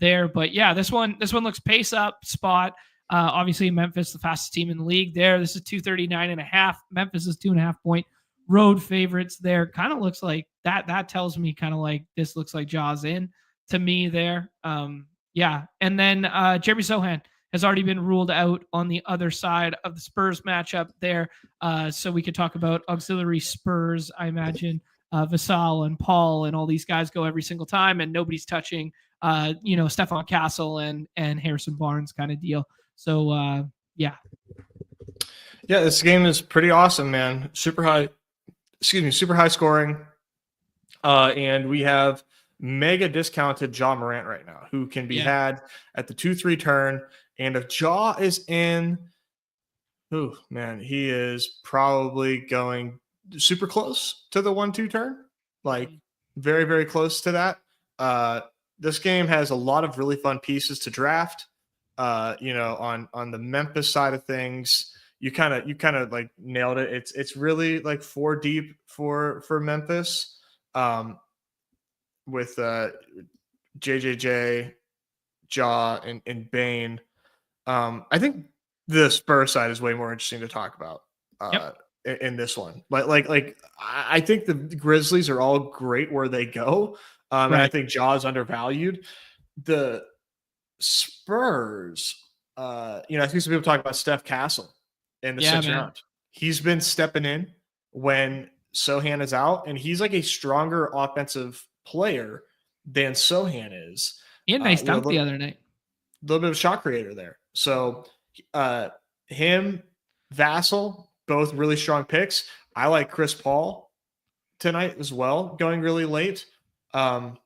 there. But yeah, this one looks pace up spot. Obviously, Memphis, the fastest team in the league there. This is 239.5. Memphis is 2.5 point road favorites there. Kind of looks like that tells me kind of like this looks like Jaws in to me there. Yeah. And then Jeremy Sohan has already been ruled out on the other side of the Spurs matchup there. So we could talk about auxiliary Spurs, I imagine. Vassal and Paul and all these guys go every single time, and nobody's touching, Stephon Castle and Harrison Barnes kind of deal. So, yeah.
Yeah, this game is pretty awesome, man. Super high scoring. And we have mega discounted Ja Morant right now, who can be had at the 2-3 turn. And if Ja is in, he is probably going super close to the 1-2 turn, like very, very close to that. This game has a lot of really fun pieces to draft. On the Memphis side of things, you kind of like nailed it. It's really like 4 deep for Memphis, with JJJ, Ja, and Bane. I think the Spurs side is way more interesting to talk about in this one. Like I think the Grizzlies are all great where they go, and I think Ja's undervalued. The Spurs, I think some people talk about Steph Castle in the 6th round. He's been stepping in when Sohan is out, and he's like a stronger offensive player than Sohan is.
He had a nice dunk the other night.
A little bit of a shot creator there. So him, Vassal, both really strong picks. I like Chris Paul tonight as well, going really late. And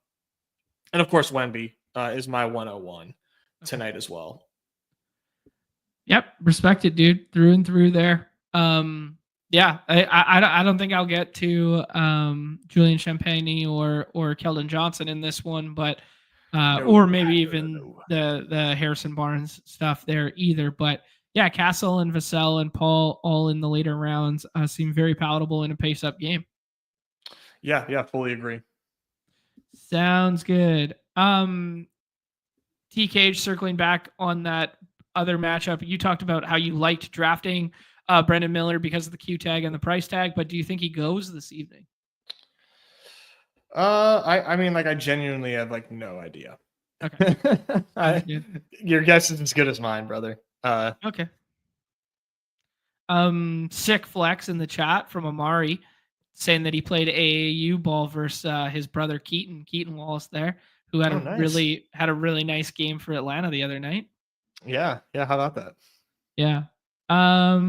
of course, Wemby is my 101 tonight as well.
Yep, respect it, dude, through and through there. I don't think I'll get to Julian Champagny or Keldon Johnson in this one, but or maybe even the Harrison Barnes stuff there either. But yeah, Castle and Vassell and Paul all in the later rounds seem very palatable in a pace-up game.
Yeah, fully agree.
Sounds good. TK, circling back on that other matchup, you talked about how you liked drafting Brendan Miller because of the Q tag and the price tag, but do you think he goes this evening?
I genuinely have like no idea.
Okay.
Your guess is as good as mine, brother.
Okay. Sick flex in the chat from Amari saying that he played AAU ball versus his brother Keaton Wallace there, who had a really nice game for Atlanta the other night.
Yeah. How about that?
Yeah. All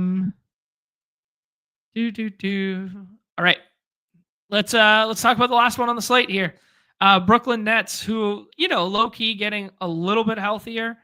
right. Let's talk about the last one on the slate here. Brooklyn Nets, who, low key getting a little bit healthier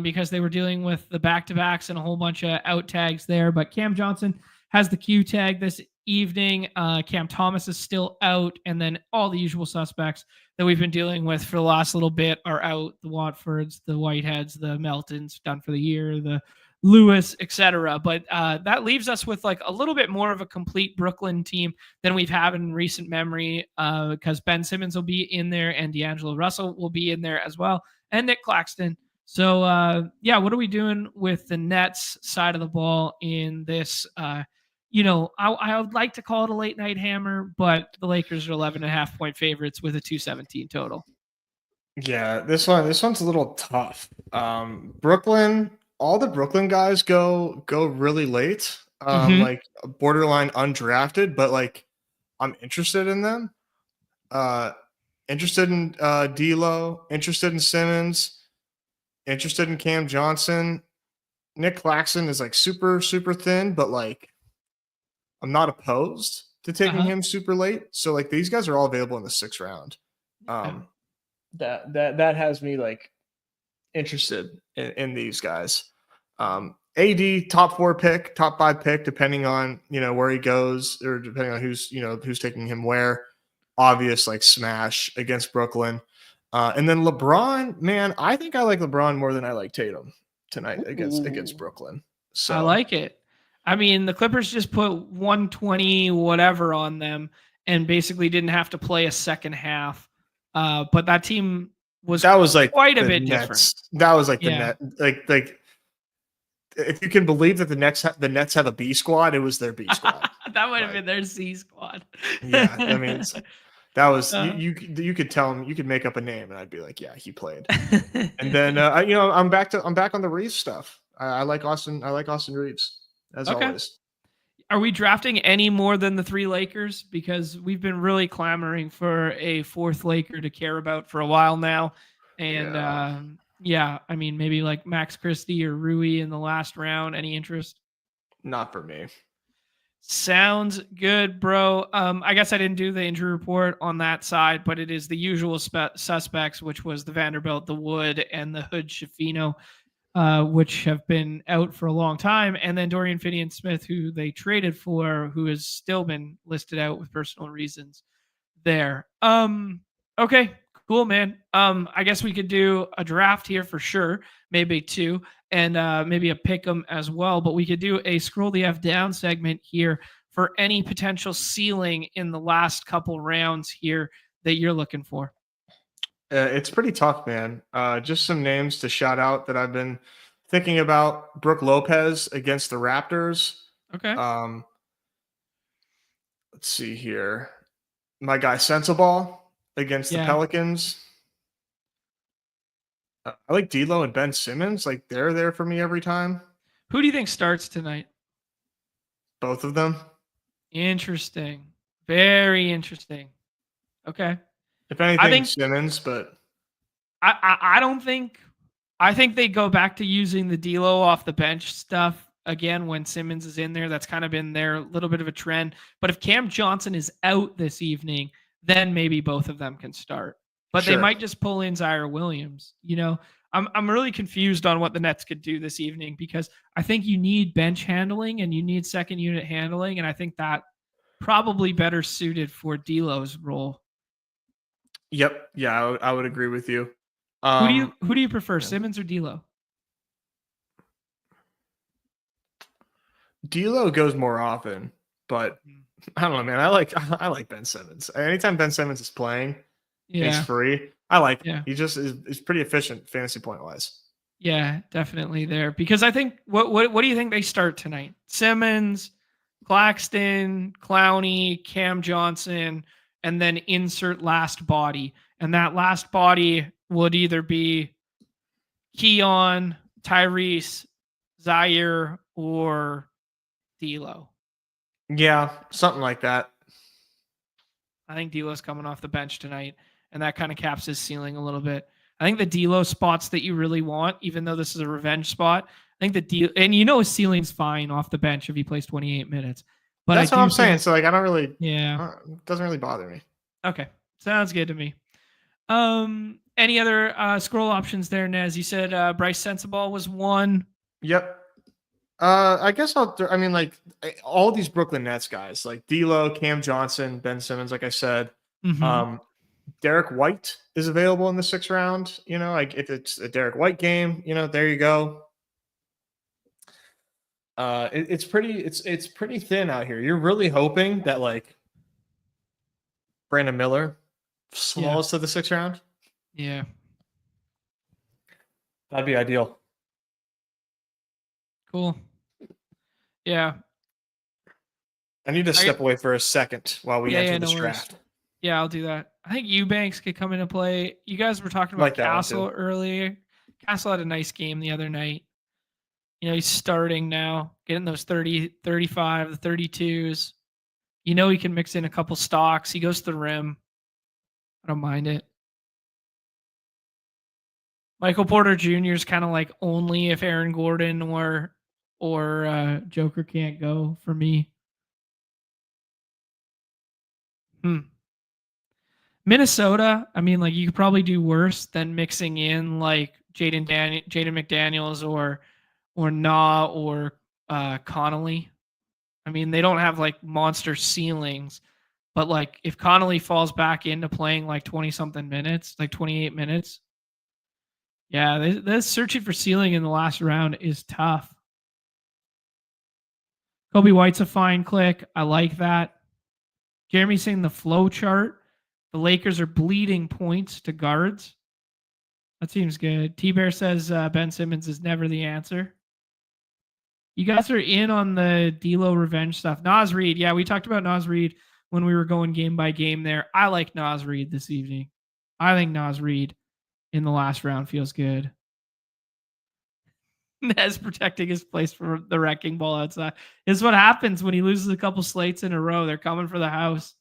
because they were dealing with the back-to-backs and a whole bunch of out tags there. But Cam Johnson has the Q tag this evening. Cam Thomas is still out, and then all the usual suspects that we've been dealing with for the last little bit are out. The Watfords, the Whiteheads, the Meltons, done for the year, the Lewis, etc. But that leaves us with like a little bit more of a complete Brooklyn team than we've had in recent memory, because Ben Simmons will be in there and D'Angelo Russell will be in there as well, and Nick Claxton. So what are we doing with the Nets side of the ball in this? I would like to call it a late night hammer, but the Lakers are 11.5 point favorites with a 217 total.
Yeah, this one's a little tough. Brooklyn. All the Brooklyn guys go really late, like borderline undrafted, but like I'm interested in them. Interested in D'Lo, interested in Simmons, interested in Cam Johnson. Nick Claxton is like super, super thin, but like I'm not opposed to taking him super late. So like these guys are all available in the 6th round. That has me like interested in these guys. AD top 4 pick, top 5 pick, depending on where he goes or depending on who's taking him where. Obvious like smash against Brooklyn. And then LeBron, man, I think I like LeBron more than I like Tatum tonight against
Ooh,
Brooklyn.
I
So
like it. I mean, the Clippers just put 120 whatever on them and basically didn't have to play a second half. But that team was
that was like
quite a
the
bit different.
Nets. That was like the
Yeah.
net. Like if you can believe that the Nets have a B squad, it was their B squad.
That might have
Like,
been their C squad.
yeah, I mean, that was
Uh,
you could tell him, you could make up a name and I'd be like, yeah, he played. And then I'm back on the Reeves stuff. I like Austin. I like Austin Reeves as
okay.
always.
Are we drafting any more than the 3 Lakers? Because we've been really clamoring for a 4th Laker to care about for a while now. And
Yeah.
I mean, maybe like Max Christie or Rui in the last round. Any interest?
Not for me.
Sounds good, bro. I guess I didn't do the injury report on that side, but it is the usual suspects, which was the Vanderbilt, the Wood, and the Hood Shafino, which have been out for a long time. And then Dorian Finney-Smith, who they traded for, who has still been listed out with personal reasons there. Okay, cool, man. I guess we could do a draft here for sure, maybe 2, and maybe a pick 'em as well. But we could do a scroll the F down segment here for any potential ceiling in the last couple rounds here that you're looking for.
It's pretty tough, man. Just some names to shout out that I've been thinking about. Brooke Lopez against the Raptors.
Okay.
Let's see here. My guy Sensabaugh against the Pelicans. I like D'Lo and Ben Simmons. Like, they're there for me every time.
Who do you think starts tonight?
Both of them.
Interesting. Very interesting. Okay.
If anything, I think Simmons, but
I don't think. I think they go back to using the D'Lo off the bench stuff again when Simmons is in there. That's kind of been their little bit of a trend. But if Cam Johnson is out this evening, then maybe both of them can start. But they might just pull in Zaire Williams. I'm really confused on what the Nets could do this evening because I think you need bench handling and you need second unit handling, and I think that probably better suited for D'Lo's role.
Yep. Yeah, I would agree with you.
Who do you prefer, Simmons or D'Lo?
D'Lo goes more often, but I don't know, man. I like Ben Simmons. Anytime Ben Simmons is playing, he's free. I like him. He just is pretty efficient fantasy point wise.
Yeah, definitely there. Because I think what do you think they start tonight? Simmons, Claxton, Clowney, Cam Johnson, and then insert last body. And that last body would either be Keon, Tyrese, Zaire, or D'Lo.
Yeah, something like that.
I think D'Lo's coming off the bench tonight, and that kind of caps his ceiling a little bit. I think the D'Lo spots that you really want, even though this is a revenge spot, I think and his ceiling's fine off the bench if he plays 28 minutes. But
that's what I'm saying. So like, I don't really, it doesn't really bother me.
Okay, sounds good to me. Any other scroll options there, Nez? You said Bryce Sensabaugh was one.
Yep. I guess like all these Brooklyn Nets guys, like D'Lo, Cam Johnson, Ben Simmons, like I said.
Mm-hmm.
Derek White is available in the 6th round. Like if it's a Derek White game, there you go. It's pretty thin out here. You're really hoping that like Brandon Miller falls to the 6th round.
Yeah.
That'd be ideal.
Cool. Yeah.
I need to step away for a second while we enter this draft.
Yeah, I'll do that. I think Eubanks could come into play. You guys were talking about Castle earlier. Castle had a nice game the other night. He's starting now, getting those 30, 35, the 32s. He can mix in a couple stocks. He goes to the rim. I don't mind it. Michael Porter Jr. is kind of like only if Aaron Gordon or Joker can't go for me. Minnesota, I mean, like you could probably do worse than mixing in like Jaden McDaniels or Nah or Connolly. I mean, they don't have like monster ceilings, But like if Connolly falls back into playing like 20-something minutes, like 28 minutes, yeah, this searching for ceiling in the last round is tough. Kobe White's a fine click. I like that. Jeremy's saying the flow chart. The Lakers are bleeding points to guards. That seems good. T-Bear says Ben Simmons is never the answer. You guys are in on the D'Lo revenge stuff. Naz Reid. Yeah, we talked about Naz Reid when we were going game by game there. I like Naz Reid this evening. I think Naz Reid in the last round feels good. Nez protecting his place from the wrecking ball outside. This is what happens when he loses a couple slates in a row. They're coming for the house.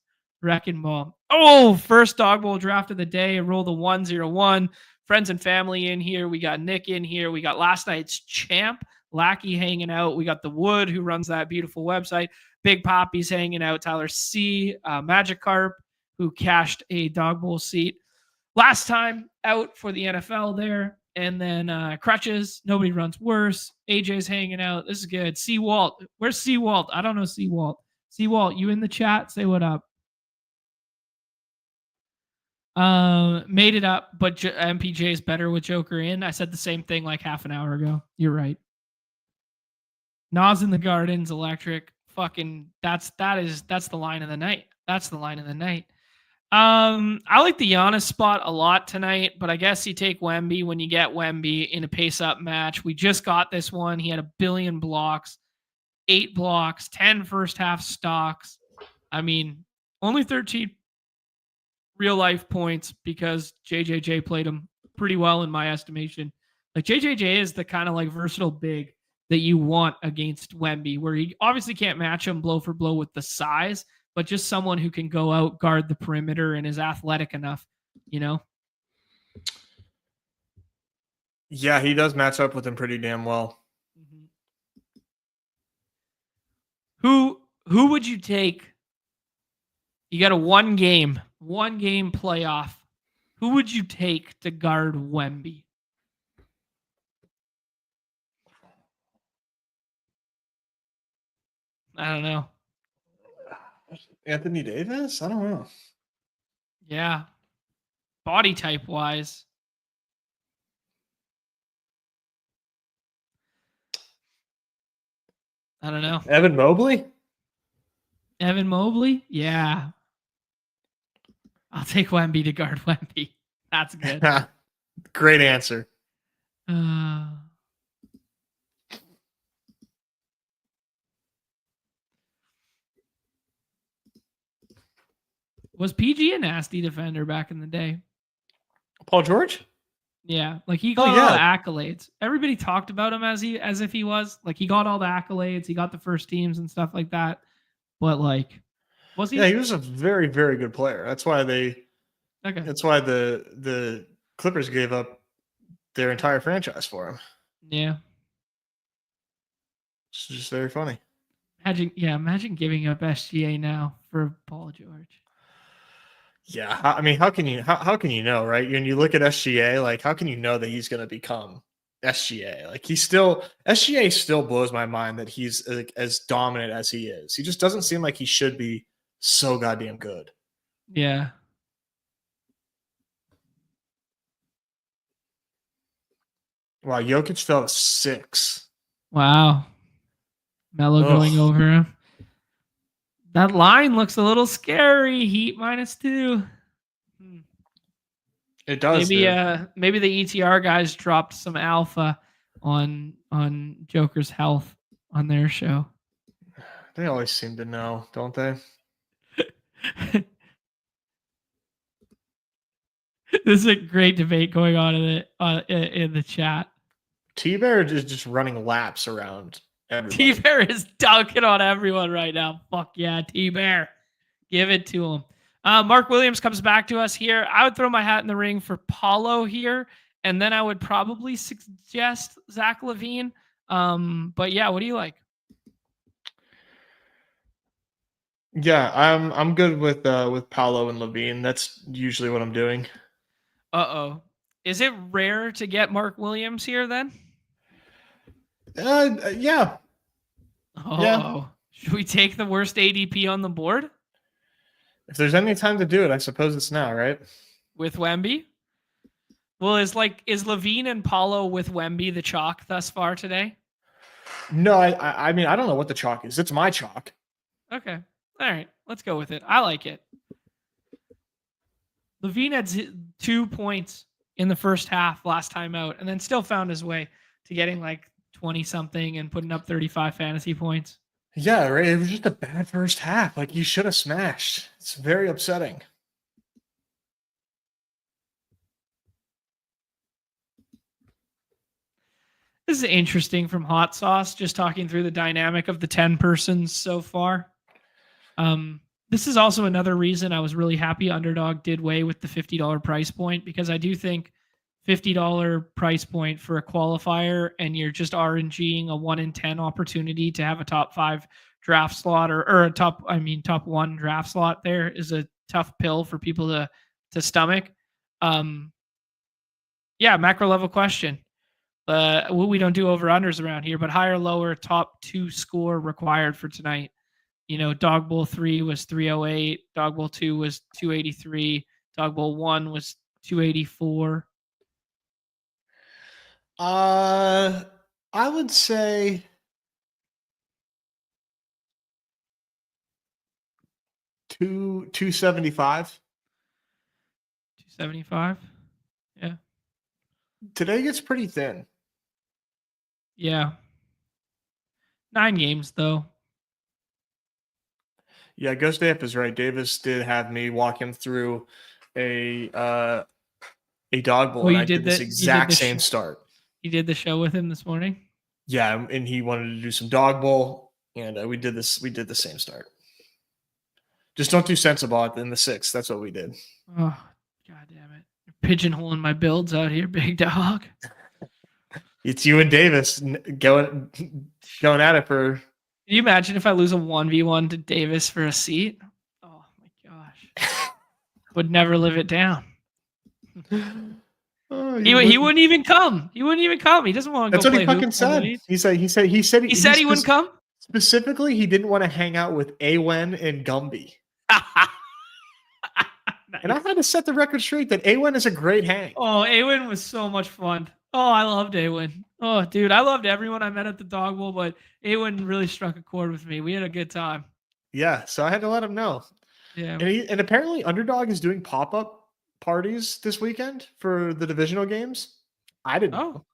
Wrecking ball. Oh, first Dawg Bowl draft of the day. Roll the 101. Friends and family in here. We got Nick in here. We got last night's champ, Lackey, hanging out. We got the Wood, who runs that beautiful website. Big Poppy's hanging out. Tyler C. Magikarp, who cashed a Dawg Bowl seat last time out for the NFL there. And then Crutches, nobody runs worse. AJ's hanging out. This is good. Seawalt. Where's Seawalt? I don't know Seawalt. Seawalt, you in the chat? Say what up. Made it up, but MPJ is better with Joker in. I said the same thing like half an hour ago. You're right. Nas in the Gardens, electric. Fucking that's the line of the night. That's the line of the night. I like the Giannis spot a lot tonight, but I guess you take Wemby when you get Wemby in a pace-up match. We just got this one. He had 1 billion blocks, 8 blocks, 10 first-half stocks. I mean, only 13 real-life points because JJJ played him pretty well in my estimation. Like, JJJ is the kind of, like, versatile big that you want against Wemby, where he obviously can't match him blow for blow with the size, but just someone who can go out, guard the perimeter, and is athletic enough, you know?
Yeah, he does match up with him pretty damn well.
Who would you take? You got a one game playoff. Who would you take to guard Wemby? I don't know.
Anthony Davis? I don't know.
Yeah. Body type wise. I don't know.
Evan Mobley?
Evan Mobley? Yeah. I'll take Wemby to guard Wemby. That's good.
Great answer.
Was PG a nasty defender back in the day?
Paul George?
Yeah, like he got all the accolades. Everybody talked about him as if he was. Like he got all the accolades. He got the first teams and stuff like that. But like, was he?
Yeah, he was a very, very good player. That's why That's why the Clippers gave up their entire franchise for him.
Yeah.
It's just very funny.
Imagine giving up SGA now for Paul George.
Yeah, I mean, how can you know, right? When you look at SGA, like, how can you know that he's going to become SGA? Like, SGA still blows my mind that he's like, as dominant as he is. He just doesn't seem like he should be so goddamn good.
Yeah.
Wow, Jokic fell to 6.
Wow. Melo going over him. That line looks a little scary. Heat -2.
It does.
Maybe the ETR guys dropped some alpha on Joker's health on their show.
They always seem to know, don't they?
This is a great debate going on in the chat.
T-Bear is just running laps around everybody.
T-Bear is dunking on everyone right now. Fuck yeah, T-Bear. Give it to him. Mark Williams comes back to us here. I would throw my hat in the ring for Paulo here, and then I would probably suggest Zach LaVine. But yeah, what do you like?
Yeah, I'm good with Paulo and LaVine. That's usually what I'm doing.
Is it rare to get Mark Williams here then?
Yeah.
Yeah. Should we take the worst ADP on the board?
If there's any time to do it, I suppose it's now, right?
With Wemby? Well, is Levine and Paulo with Wemby the chalk thus far today?
No, I mean, I don't know what the chalk is. It's my chalk.
Okay. All right. Let's go with it. I like it. Levine had 2 points in the first half last time out, and then still found his way to getting like 20 something and putting up 35 fantasy points.
Yeah, right. It was just a bad first half. Like, you should have smashed. It's very upsetting.
This is interesting from Hot Sauce, just talking through the dynamic of the 10 persons so far. This is also another reason I was really happy Underdog did away with the $50 price point, because I do think $50 price point for a qualifier and you're just RNGing a 1 in 10 opportunity to have a top 5 draft slot or a top 1 draft slot there is a tough pill for people to stomach. Yeah, macro level question. We don't do over unders around here, but higher, lower, top 2 score required for tonight. Dawg Bowl 3 was 308. Dawg Bowl 2 was 283. Dawg Bowl 1 was 284.
I would say 275.
275. Yeah.
Today gets pretty thin.
Yeah. 9 games though.
Yeah, Ghost Ape is right. Davis did have me walk him through a dog bowl, and I did this exact same start.
You did the show with him this morning?
Yeah, and he wanted to do some dog bowl, and we did the same start. Just don't do Sensible in the 6th. That's what we did.
Oh, God damn it. You're pigeonholing my builds out here, big dog.
It's you and Davis going at it for...
Can you imagine if I lose a 1v1 to Davis for a seat? Oh, my gosh. Would never live it down. He wouldn't even come. He wouldn't even come. He doesn't want to go play.
That's what he fucking said. He said he
wouldn't come?
Specifically, he didn't want to hang out with Awen and Gumby. Nice. And I had to set the record straight that Awen is a great hang.
Oh, Awen was so much fun. Oh, I loved Awen. Oh, dude, I loved everyone I met at the Dawg Bowl, but Awen really struck a chord with me. We had a good time.
Yeah, so I had to let him know.
Yeah.
And apparently Underdog is doing pop-up parties this weekend for the divisional games. I didn't know.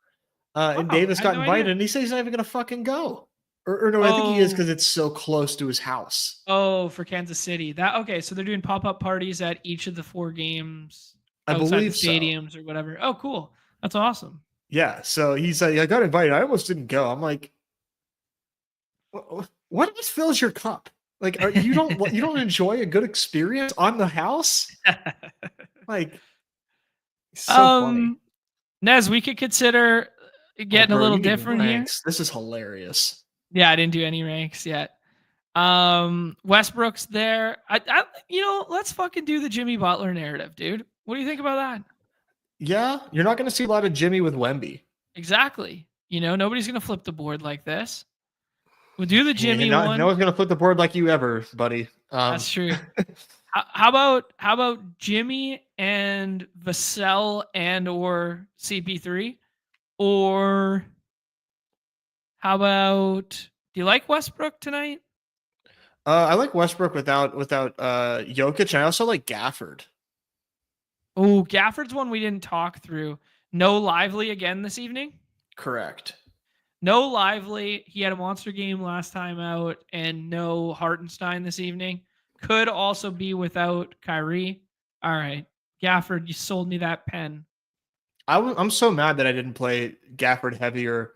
And Davis got invited, and he said he's not even going to fucking go. Or no, I think he is because it's so close to his house.
Oh, for Kansas City. Okay, so they're doing pop-up parties at each of the 4 games
outside
I believe the stadiums or whatever. Oh, cool. That's awesome.
Yeah, so he's like, I got invited. I almost didn't go. I'm like, what else fills your cup? Like, you don't enjoy a good experience on the house? Like, so funny.
Nez, we could consider getting a little different here.
This is hilarious.
Yeah, I didn't do any ranks yet. Westbrook's there. Let's fucking do the Jimmy Butler narrative, dude. What do you think about that?
Yeah, you're not going to see a lot of Jimmy with Wemby.
Exactly. Nobody's going to flip the board like this. We'll do the Jimmy one.
No one's going to flip the board like you ever, buddy.
That's true. How about Jimmy and Vassell and or CP3? Or how about, do you like Westbrook tonight?
I like Westbrook without Jokic, and I also like Gafford.
Oh, Gafford's one we didn't talk through. No Lively again this evening?
Correct.
No Lively. He had a monster game last time out, and no Hartenstein this evening. Could also be without Kyrie. All right. Gafford, you sold me that pen.
I'm so mad that I didn't play Gafford heavier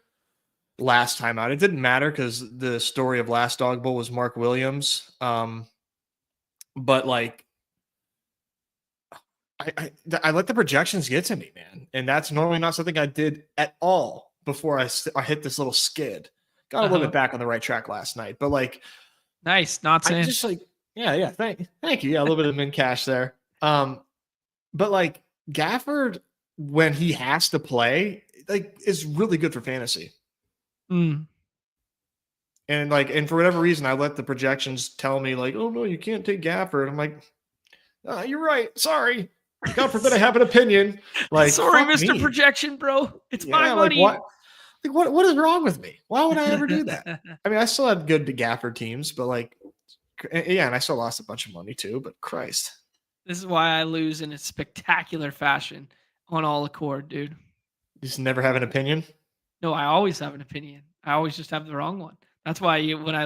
last time out. It didn't matter because the story of last Dawg Bowl was Mark Williams. But like, I let the projections get to me, man. And that's normally not something I did at all before I hit this little skid. Got a little bit back on the right track last night, but like,
nice. Not saying.
Just like, yeah. Thank you. Yeah, a little bit of min cash there. But like Gafford, when he has to play, like, is really good for fantasy. And for whatever reason, I let the projections tell me like, oh no, you can't take Gafford. I'm like, You're right. Sorry. God forbid I have an opinion. Like,
sorry,
fuck
Mr.
me.
Projection, bro. It's my
Like
money.
what? Like what is wrong with me? Why would I ever do that? I mean, I still had good Gaffer teams, but like, yeah, and I still lost a bunch of money too. But Christ,
This is why I lose in a spectacular fashion on all accord, dude.
you just never have an opinion.
No, I always have an opinion. I always just have the wrong one. That's why when I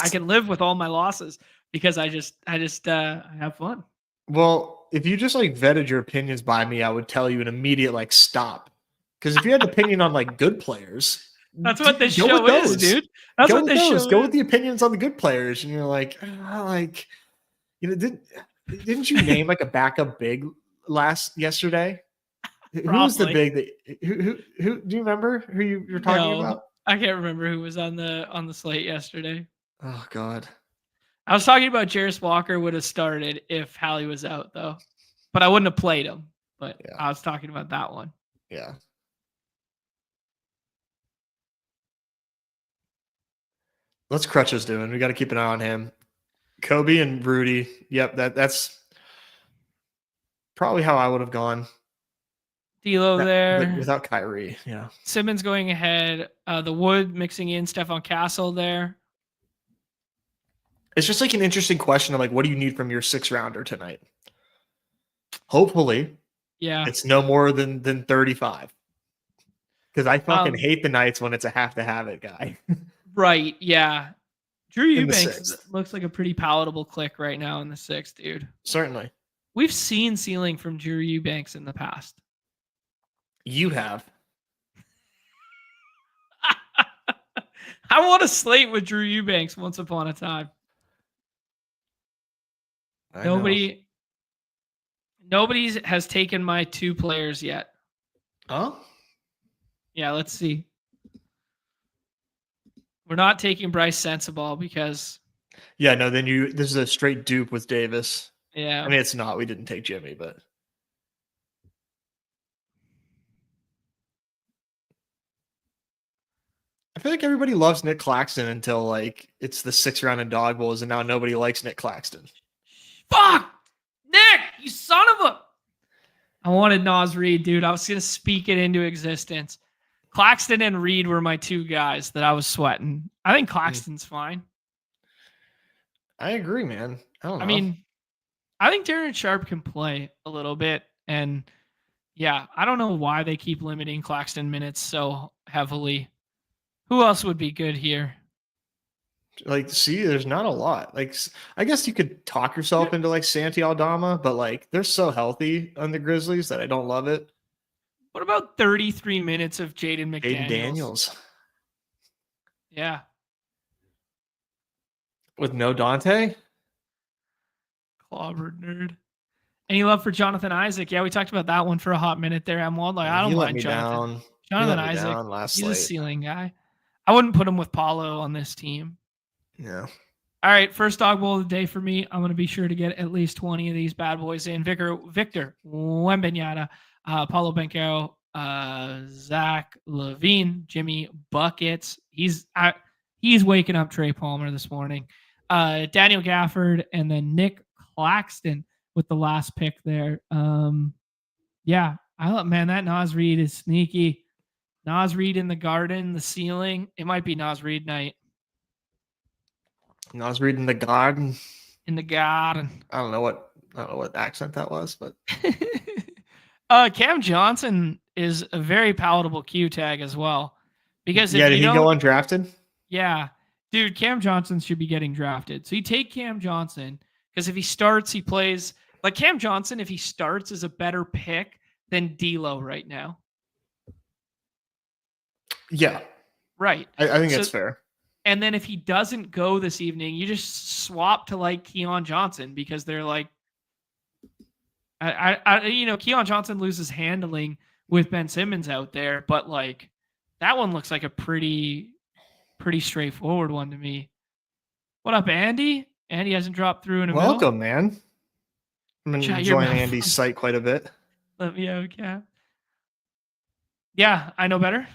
can live with all my losses because I just have fun.
Well, if you just like vetted your opinions by me, I would tell you an immediate like stop. Because if you had an opinion on like good players,
that's what this show is, dude. That's what this show is.
Go with the opinions on the good players, and you're like, didn't you name like a backup big yesterday? Who was the big that who do you remember who you were talking about?
I can't remember who was on the slate yesterday.
Oh God.
I was talking about Jarris Walker would have started if Hallie was out though. But I wouldn't have played him. But yeah. I was talking about that one.
Yeah. What's Crutches doing? We got to keep an eye on him. Kobe and Rudy. Yep, that's probably how I would have gone.
D'Lo there.
Without Kyrie, yeah.
Simmons going ahead. The Wood mixing in Stephon Castle there.
It's just like an interesting question of like, what do you need from your 6-rounder tonight? Hopefully,
yeah,
it's no more than 35. Because I fucking hate the nights when it's a have to have it guy.
Right, yeah. Drew Eubanks looks like a pretty palatable click right now in the 6th, dude.
Certainly.
We've seen ceiling from Drew Eubanks in the past.
You have.
I want a slate with Drew Eubanks once upon a time. Nobody has taken my 2 players yet.
Oh?
Yeah, let's see. We're not taking Bryce Sensabaugh because...
Yeah, no, then this is a straight dupe with Davis.
Yeah.
I mean, it's not. We didn't take Jimmy, but... I feel like everybody loves Nick Claxton until like it's the 6th round in Dawg Bowls, and now nobody likes Nick Claxton.
Fuck! Nick, you son of a... I wanted Naz Reid, dude. I was going to speak it into existence. Claxton and Reid were my 2 guys that I was sweating. I think Claxton's fine.
I agree, man. I don't know.
I mean, I think Darren Sharp can play a little bit. And yeah, I don't know why they keep limiting Claxton minutes so heavily. Who else would be good here?
Like, see, there's not a lot. Like, I guess you could talk yourself into like Santi Aldama, but like they're so healthy on the Grizzlies that I don't love it.
What about 33 minutes of Jaden McDaniels?
Jaden Daniels.
Yeah.
With no Dante?
Clobbered nerd. Any love for Jonathan Isaac? Yeah, we talked about that one for a hot minute there. I'm like, I don't mind Jonathan. Jonathan Isaac, he's a ceiling guy. I wouldn't put him with Paulo on this team.
Yeah.
All right, first Dawg Bowl of the day for me. I'm going to be sure to get at least 20 of these bad boys in. Victor Wembanyama, Paulo Banchero, Zach LaVine, Jimmy Buckets. He's waking up Trey Palmer this morning. Daniel Gafford, and then Nick Claxton with the last pick there. Yeah, that Naz Reid is sneaky. Naz Reid in the garden, the ceiling. It might be Naz Reid night.
Naz Reid in the garden.
In the garden.
I don't know what accent that was, but
Cam Johnson is a very palatable Q tag as well. Because
did he go undrafted?
Yeah. Dude, Cam Johnson should be getting drafted. So you take Cam Johnson, because if he starts, he plays like Cam Johnson, if he starts, is a better pick than D'Lo right now.
Yeah.
Right.
I think that's fair.
And then if he doesn't go this evening, you just swap to like Keon Johnson because they're like, Keon Johnson loses handling with Ben Simmons out there, but like that one looks like a pretty straightforward one to me. What up, Andy? Andy hasn't dropped through in a
Welcome, man. I'm enjoying Andy's site quite a bit.
Let me have a cap. Yeah, I know better.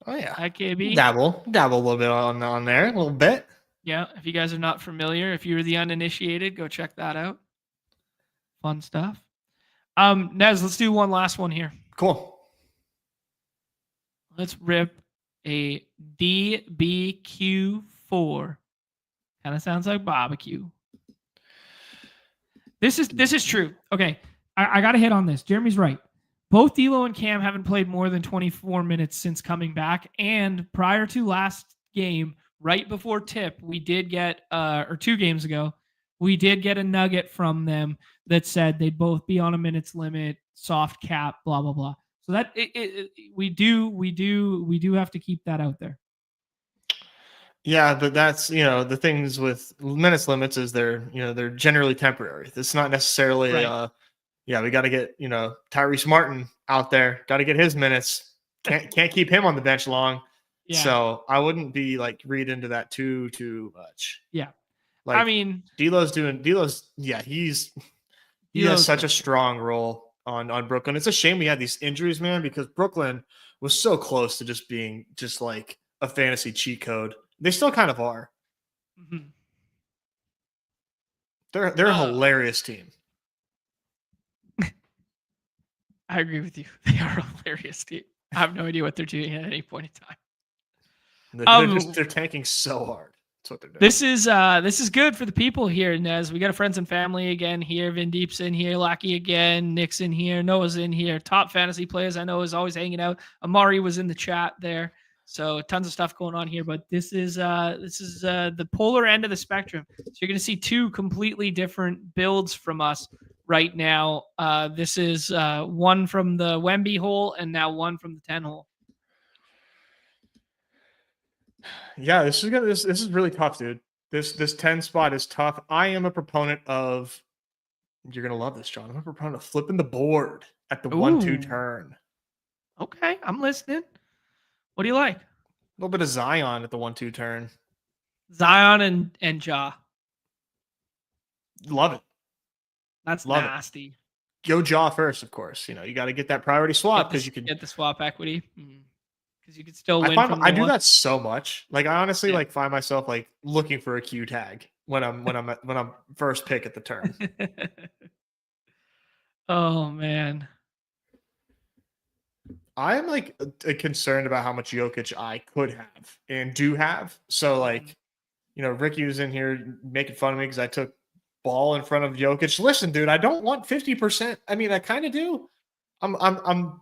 Oh yeah,
IKB.
Dabble a little bit on there, a little bit.
Yeah, if you guys are not familiar, if you're the uninitiated, go check that out. Fun stuff. Nez, let's do one last one here.
Cool.
Let's rip a DBQ4. Kind of sounds like barbecue. This is true. Okay, I got to hit on this. Jeremy's right. Both D'Lo and Cam haven't played more than 24 minutes since coming back. And prior to last game, right before tip, we did get, or 2 games ago, we did get a nugget from them that said they'd both be on a minutes limit, soft cap, blah, blah, blah. So that we do have to keep that out there.
Yeah, but that's, the things with minutes limits is they're generally temporary. It's not necessarily
Right.
we got to get, Tyrese Martin out there, got to get his minutes. Can't keep him on the bench long.
Yeah.
So I wouldn't be read into that too much.
Yeah.
I mean, he has such a strong role on Brooklyn. It's a shame we had these injuries, man, because Brooklyn was so close to just being just like a fantasy cheat code. They still kind of are.
Mm-hmm.
They're a hilarious team.
I agree with you. They are a hilarious team. I have no idea what they're doing at any point in time.
They're tanking so hard. That's what they're doing.
This is good for the people here, Nez. We got a friends and family again here. Vin Deep's in here, Lackey again, Nick's in here, Noah's in here. Top fantasy players I know is always hanging out. Amari was in the chat there. So tons of stuff going on here, but this is the polar end of the spectrum. So you're going to see 2 completely different builds from us right now. This is one from the Wemby hole and now one from the 10 hole.
Yeah, this is really tough, dude. This 10 spot is tough. I am a proponent of, you're gonna love this, John. I'm a proponent of flipping the board at the 1-2 turn.
Okay, I'm listening. What do you like?
A little bit of Zion at the 1-2 turn.
Zion and Ja.
Love it.
That's nasty.
Go Ja first, of course. You got to get that priority swap because you can
get the swap equity. Because you could still win.
I do that so much. I honestly find myself looking for a Q tag when I'm first pick at the turn.
Oh man.
I'm concerned about how much Jokic I could have and do have. So Ricky was in here making fun of me because I took Ball in front of Jokic. Listen, dude, I don't want 50%. I mean, I kind of do. I'm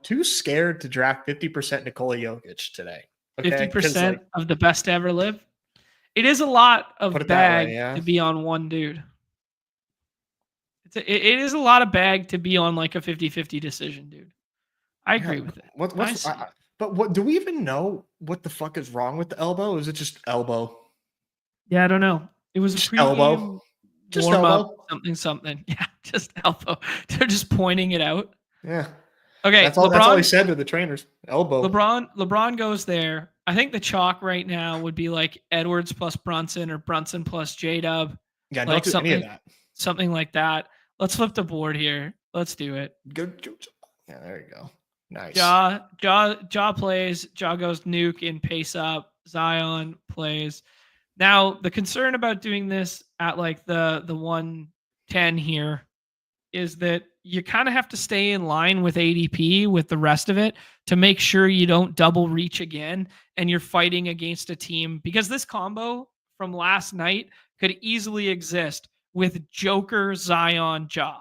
too scared to draft 50% Nikola Jokic today. Okay?
50% of the best to ever live. It is a lot of bag to be on one dude. It is a lot of bag to be on a 50-50 decision, dude. I agree with it.
But what do we even know what the fuck is wrong with the elbow? Is it just elbow?
Yeah, I don't know. It was
just elbow. Just elbow.
Something. Yeah, just elbow. They're just pointing it out.
Yeah.
Okay.
That's all he said to the trainers. Elbow.
LeBron goes there. I think the chalk right now would be Edwards plus Brunson or Brunson plus J-Dub.
Yeah, don't do any of that.
Something like that. Let's flip the board here. Let's do it.
Good. Yeah, there you go. Nice.
Ja plays. Ja goes nuke in pace up. Zion plays. Now, the concern about doing this at the 110 here is that you kind of have to stay in line with ADP with the rest of it to make sure you don't double reach again and you're fighting against a team, because this combo from last night could easily exist with Joker, Zion, Ja.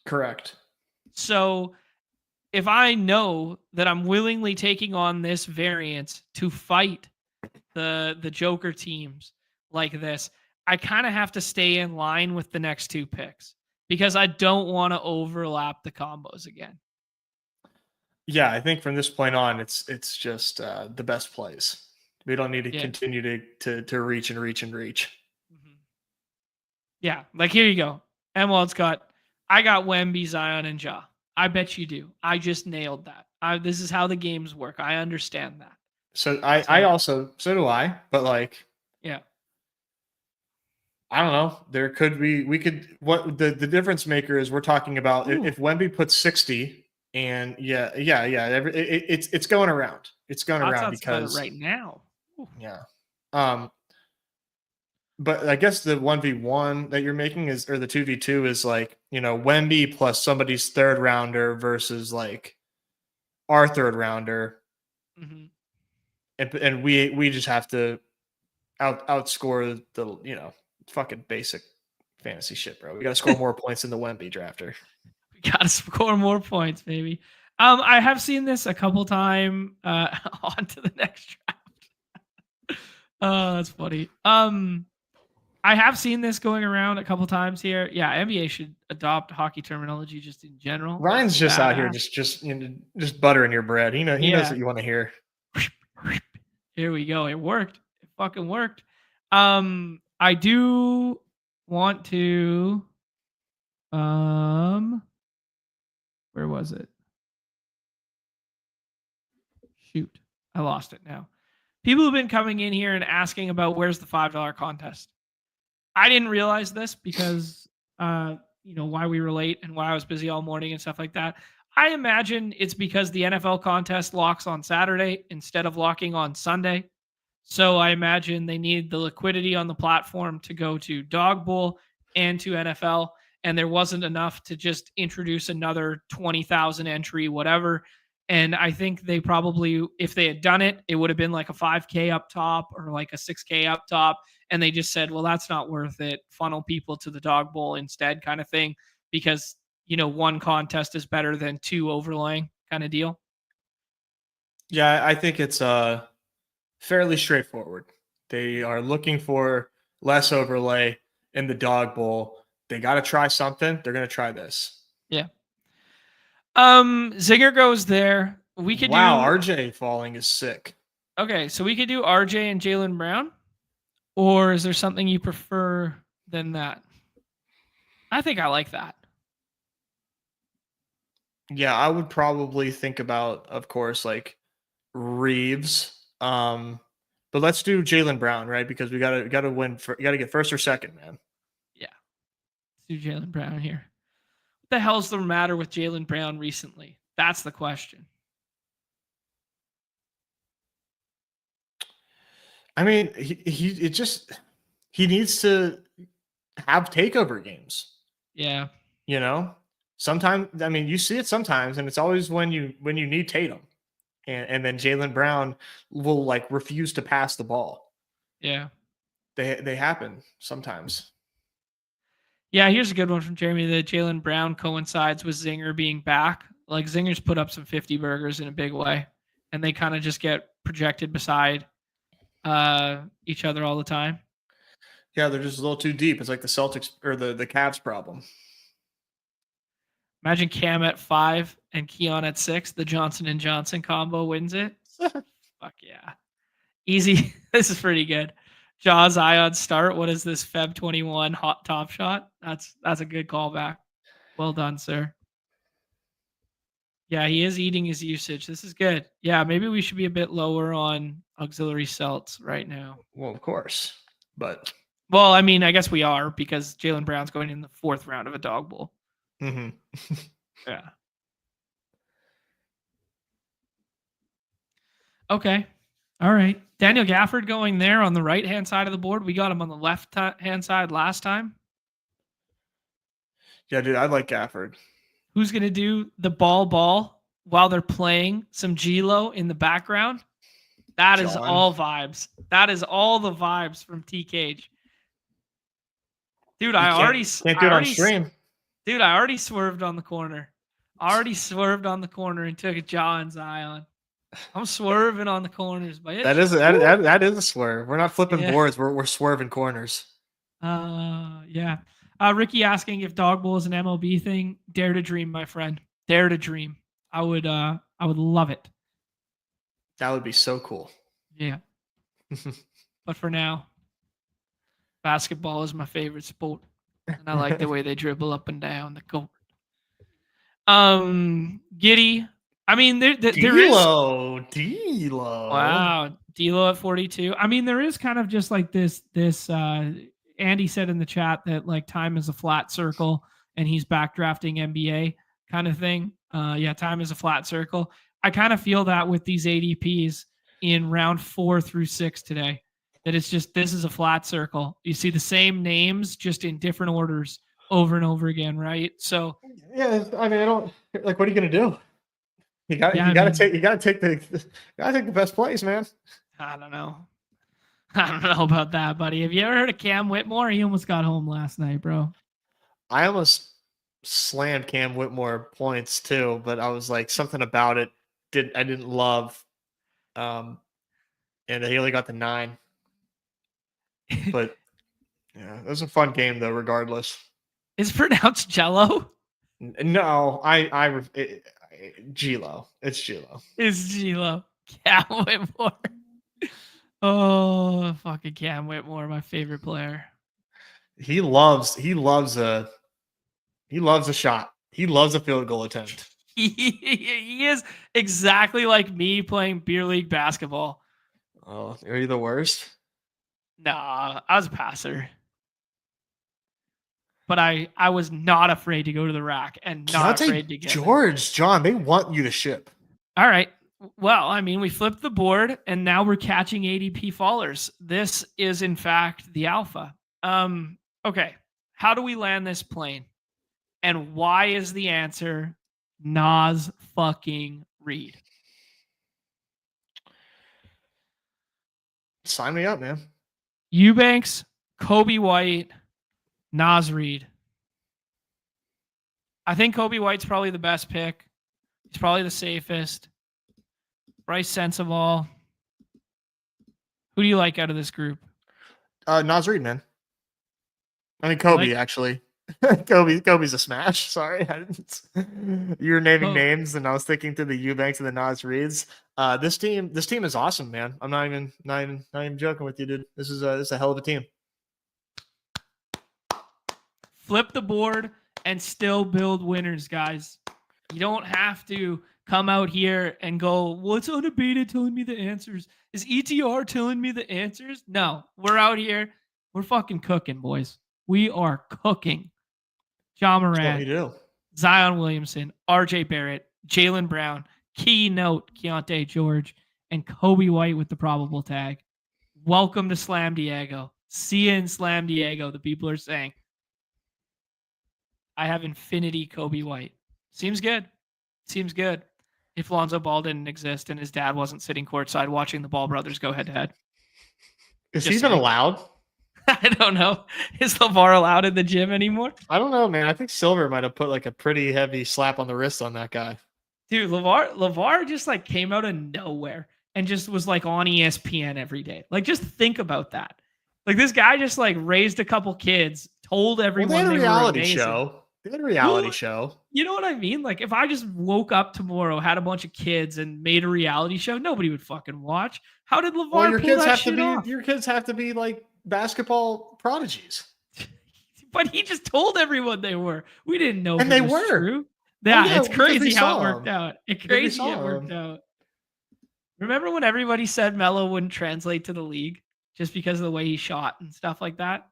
Correct.
So if I know that I'm willingly taking on this variance to fight the Joker teams like this, I kind of have to stay in line with the next 2 picks because I don't want to overlap the combos again.
Yeah, I think from this point on, it's just the best plays. We don't need to continue to reach and reach and reach.
Mm-hmm. Yeah, here you go. Emwald's I got Wemby, Zion, and Ja. I bet you do. I just nailed that. This is how the games work. I understand that.
So I also, so do I, but
yeah.
I don't know. There could be, what the difference maker is we're talking about if Wemby puts 60 and it's going around. It's going around because
right now.
Yeah. But I guess the 1v1 that you're making is, or the 2v2 is like, Wemby plus somebody's third rounder versus like our third rounder.
Mm-hmm.
And we just have to outscore the, fucking basic fantasy shit, bro. We got to score more points than the Wemby drafter.
We got to score more points, baby. I have seen this a couple times. On to the next draft. Oh, that's funny. I have seen this going around a couple times here. Yeah, NBA should adopt hockey terminology just in general.
Ryan's just out here just buttering your bread. He knows what you want to hear.
Here we go. It worked. It fucking worked. I do want to where was it? Shoot. I lost it now. People have been coming in here and asking about where's the $5 contest. I didn't realize this because, why we were late and why I was busy all morning and stuff like that. I imagine it's because the NFL contest locks on Saturday instead of locking on Sunday. So I imagine they need the liquidity on the platform to go to Dawg Bowl and to NFL. And there wasn't enough to just introduce another 20,000 entry, whatever. And I think they probably, if they had done it, it would have been like a 5K up top or like a 6K up top. And they just said, well, that's not worth it. Funnel people to the Dawg Bowl instead, kind of thing, because, one contest is better than two overlaying kind of deal.
Yeah, I think it's fairly straightforward. They are looking for less overlay in the Dawg Bowl. They got to try something. They're going to try this.
Yeah. Zinger goes there. We could
RJ falling is sick.
Okay, so we could do RJ and Jaylen Brown, or is there something you prefer than that? I think I like that.
Yeah, I would probably think about, of course, like Reeves. But let's do Jaylen Brown, right? Because we gotta win. You gotta get first or second, man.
Yeah, let's do Jaylen Brown here. What the hell's the matter with Jaylen Brown recently? That's the question.
I mean, he needs to have takeover games.
Yeah.
Sometimes, I mean, you see it sometimes, and it's always when you need Tatum, and then Jaylen Brown will like refuse to pass the ball.
Yeah.
They happen sometimes.
Yeah, here's a good one from Jeremy. That Jaylen Brown coincides with Zinger being back. Like Zinger's put up some 50 burgers in a big way, and they kind of just get projected beside each other all the time.
Yeah, they're just a little too deep. It's like the Celtics or the Cavs problem.
Imagine Cam at 5 and Keon at 6. The Johnson and Johnson combo wins it. Fuck yeah. Easy. This is pretty good. Jaws Ion start. What is this? Feb 21 hot top shot? That's a good callback. Well done, sir. Yeah, he is eating his usage. This is good. Yeah, maybe we should be a bit lower on auxiliary celts right now.
Well, of course. But
well, I mean, I guess we are because Jaylen Brown's going in the 4th round of a Dawg Bowl.
Mm-hmm.
Yeah. Okay. All right. Daniel Gafford going there on the right-hand side of the board. We got him on the left-hand side last time.
Yeah, dude, I like Gafford.
Who's going to do the ball while they're playing some G-Lo in the background? That is all vibes. That is all the vibes from T-Cage. Dude, I already
can't do it on stream.
Dude, I already swerved on the corner. And took a jaw and Zion. I'm swerving on the corners, but
that is a swerve. We're not flipping boards. We're swerving corners.
Yeah. Ricky asking if Dawg Bowl is an MLB thing. Dare to dream, my friend. Dare to dream. I would love it.
That would be so cool.
Yeah. But for now, basketball is my favorite sport. And I like the way they dribble up and down the court. Giddy. I mean, there is
D'Lo.
Wow, D'Lo at 42. I mean, there is kind of just like this. Andy said in the chat that like time is a flat circle, and he's backdrafting NBA kind of thing. Yeah, time is a flat circle. I kind of feel that with these ADPs in round 4 through 6 today. That it's just, this is a flat circle. You see the same names just in different orders over and over again, right? So
yeah, I mean, I don't like. What are you gonna do? You got
yeah,
you got to take the best plays, man.
I don't know. I don't know about that, buddy. Have you ever heard of Cam Whitmore? He almost got home last night, bro.
I almost slammed Cam Whitmore points too, but I was like, something about it I didn't love. And he only got the 9. But yeah, it was a fun game though, regardless.
Is it pronounced Jello?
No, G-Lo. It's G-Lo.
It's G-Lo. Cam Whitmore. Oh, fucking Cam Whitmore, my favorite player.
He loves a shot. He loves a field goal attempt.
He is exactly like me playing beer league basketball.
Oh, are you the worst?
Nah, I was a passer. But I was not afraid to go to the rack and not afraid to get
George, John, they want you to ship.
All right. Well, I mean, we flipped the board and now we're catching ADP fallers. This is in fact the alpha. Okay. How do we land this plane? And why is the answer Nas fucking Reed?
Sign me up, man.
Eubanks, Kobe White, Nas Reed. I think Kobe White's probably the best pick. He's probably the safest. Bryce Sensaval. Who do you like out of this group?
Nas Reed, man. I mean, Kobe, actually. Kobe's a smash. Sorry. You were naming names, and I was thinking to the Eubanks and the Nas Reeds. This team is awesome, man. I'm not even joking with you, dude. This is a hell of a team.
Flip the board and still build winners, guys. You don't have to come out here and go, what's Unabated telling me the answers? Is ETR telling me the answers? No, we're out here. We're fucking cooking, boys. We are cooking. John Morant, Zion Williamson, RJ Barrett, Jaylen Brown, keynote Keontae George, and Kobe White with the probable tag. Welcome to Slam Diego. See you in Slam Diego, the people are saying. I have infinity Kobe White. Seems good. Seems good. If Lonzo Ball didn't exist and his dad wasn't sitting courtside watching the Ball brothers go head to head.
Is he even allowed?
I don't know. Is LeVar allowed in the gym anymore?
I don't know, man. I think Silver might have put like a pretty heavy slap on the wrist on that guy.
Dude, LeVar just like came out of nowhere and just was like on ESPN every day. Like, just think about that. Like, this guy just like raised a couple kids, told everyone
they had a reality
show.
They had a reality show.
You know what I mean? Like, if I just woke up tomorrow, had a bunch of kids, and made a reality show, nobody would fucking watch. How did LeVar pull that shit off?
Your kids have to be like basketball prodigies.
But he just told everyone they were. We didn't know.
And they were.
True. Yeah, it's crazy how it worked out. It's crazy it worked out. Remember when everybody said Melo wouldn't translate to the league just because of the way he shot and stuff like that?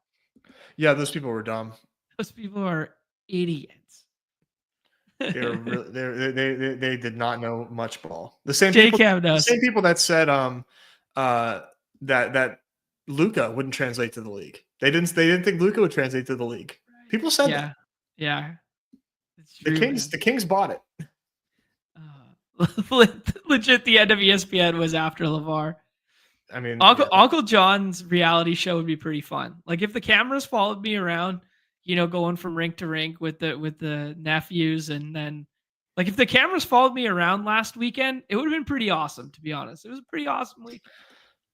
Yeah, those people were dumb.
Those people are idiots.
They did not know much ball. The same
people
that said that Luka wouldn't translate to the league. They didn't think Luka would translate to the league. People said that.
Yeah.
True, the Kings bought it.
Legit, the end of ESPN was after LeVar.
I mean,
Uncle John's reality show would be pretty fun. Like, if the cameras followed me around, going from rink to rink with the nephews, and then like if the cameras followed me around last weekend, it would have been pretty awesome, to be honest. It was a pretty awesome week.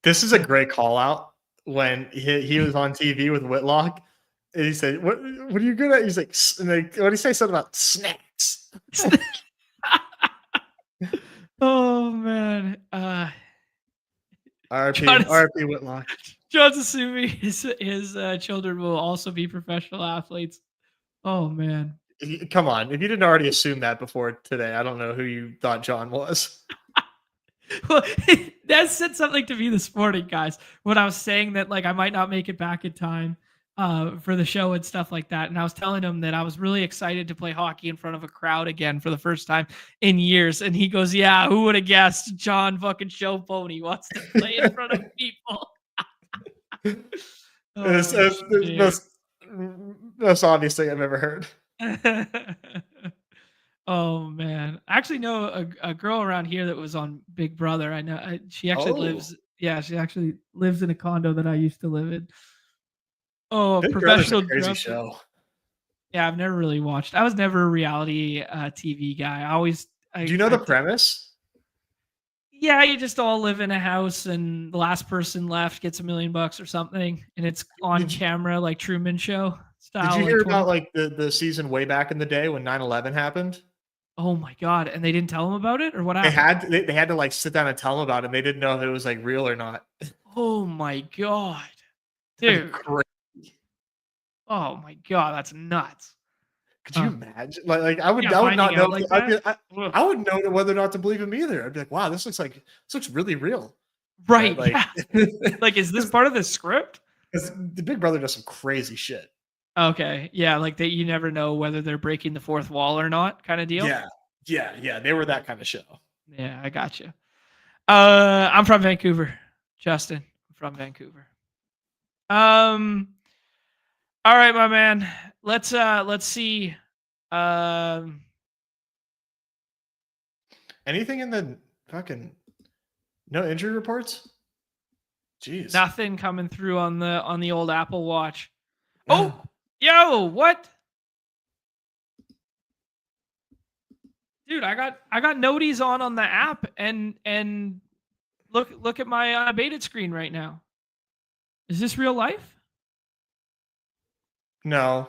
This is a great call out when he was on TV with Whitlock. And he said, "What are you good at?" He's like, what did he say? Something about snacks.
Oh man.
RP Whitlock.
John's assuming his children will also be professional athletes. Oh man.
Come on. If you didn't already assume that before today, I don't know who you thought John was.
Well, that said something to me this morning, guys, when I was saying that like I might not make it back in time for the show and stuff like that. And I was telling him that I was really excited to play hockey in front of a crowd again for the first time in years. And he goes, yeah, who would have guessed John fucking show pony wants to play in front of people?
It's the most obvious thing I've ever heard.
Oh man, I actually know a girl around here that was on Big Brother. I know she actually
Oh,
lives. Yeah, she actually lives in a condo that I used to live in. Oh,
Big Brother's a
professional
crazy
dresser.
show.
Yeah, I've never really watched. I was never a reality TV guy. I always,
Do you know the premise?
yeah, you just all live in a house, and the last person left gets $1 million or something, and it's on
Did you,
camera like Truman Show
did
style,
you
like
hear
20.
about like the season way back in the day when 9/11 happened?
Oh my god! And they didn't tell him about it, or what
They
happened?
had they had to like sit down and tell them about it. And they didn't know if it was like real or not.
Oh my god,
That's
dude!
crazy.
Oh my god, that's nuts.
Could you
Huh.
imagine? I would
Yeah,
I would
finding
not know.
out like
I'd
that.
be,
Ugh.
I wouldn't know whether or not to believe him either. I'd be like, wow, this looks really real. But
Right?
like,
Yeah. Like, is this part of the script?
because the Big Brother does some crazy shit.
Okay. Yeah, like that. You never know whether they're breaking the fourth wall or not, kind of deal.
Yeah. They were that kind of show.
Yeah, I got you. I'm from Vancouver, Justin. I'm from Vancouver. Um. All right, my man. Let's see. Um.
Anything in the fucking no injury reports? Jeez.
Nothing coming through on the old Apple Watch.
No.
Oh, yo, what? Dude, I got noties on the app, and look at my unabated screen right now. Is this real life?
No.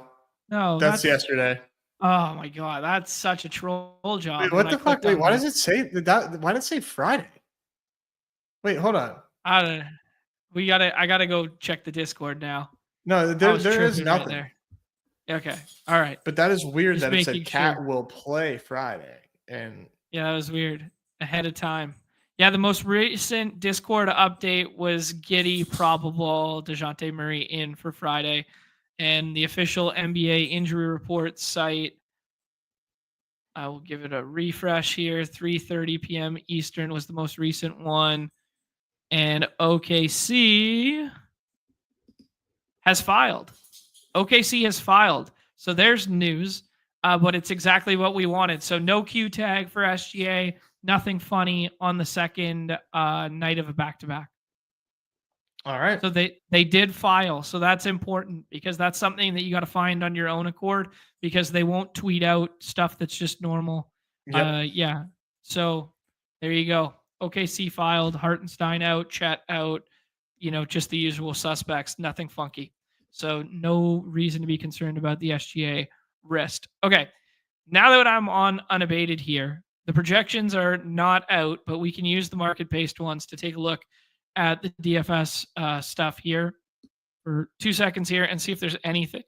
No,
That's yesterday.
Oh my god, that's such a troll job.
Wait,
when
what
I
the fuck?
clicked
Wait,
on
why
that.
does it say that? Why did it say Friday? Wait, hold on.
I don't know. I gotta go check the Discord now.
No,
I
there
was
is
tripping right
nothing.
there. Okay. All right.
But that is weird
Just
that it said
making
Cat
sure.
will play Friday. And
Yeah, that was weird. Ahead of time. Yeah, the most recent Discord update was Giddy probable DeJounte Murray in for Friday. And the official NBA injury report site, I will give it a refresh here. 3:30 p.m. Eastern was the most recent one. And OKC has filed. OKC has filed. So there's news, but it's exactly what we wanted. So no Q tag for SGA, nothing funny on the second night of a back-to-back.
all right.
So they did file. So that's important because that's something that you got to find on your own accord because they won't tweet out stuff that's just normal.
Yep.
Yeah. So there you go. OKC filed, Hartenstein out, Chet out, just the usual suspects, nothing funky. So no reason to be concerned about the SGA wrist. Okay. Now that I'm on unabated here, the projections are not out, but we can use the market-based ones to take a look at the DFS stuff here for 2 seconds here and see if there's anything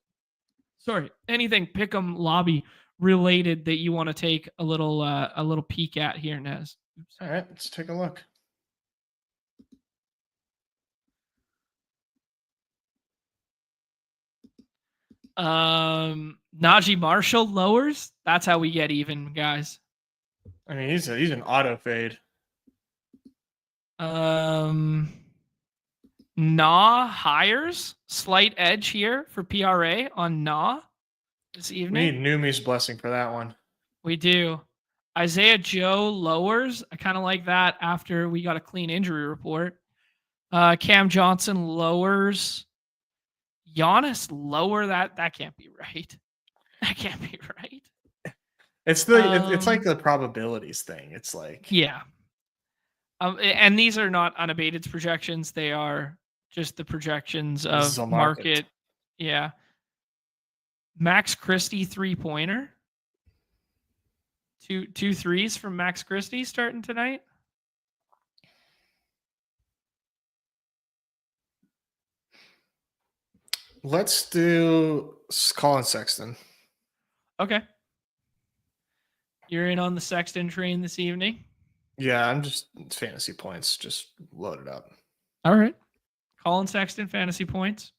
pick'em lobby related that you want to take a little peek at here, Nez. Oops.
All right, let's take a look.
Najee Marshall lowers. That's how we get even, guys.
I mean, he's an auto fade.
Nah hires. Slight edge here for PRA on Nah this
We
evening.
need Numi's blessing for that one.
We do. Isaiah Joe lowers. I kind of like that after we got a clean injury report. Cam Johnson lowers. Giannis lower. That can't be right. That can't be right.
It's like the probabilities thing. It's like
yeah. And these are not unabated projections. They are just the projections of market. Yeah. Max Christie 3-pointer. Two threes from Max Christie starting tonight.
Let's do Colin Sexton.
Okay. You're in on the Sexton train this evening?
Yeah, I'm just fantasy points. Just load it up.
All right. Colin Sexton fantasy points.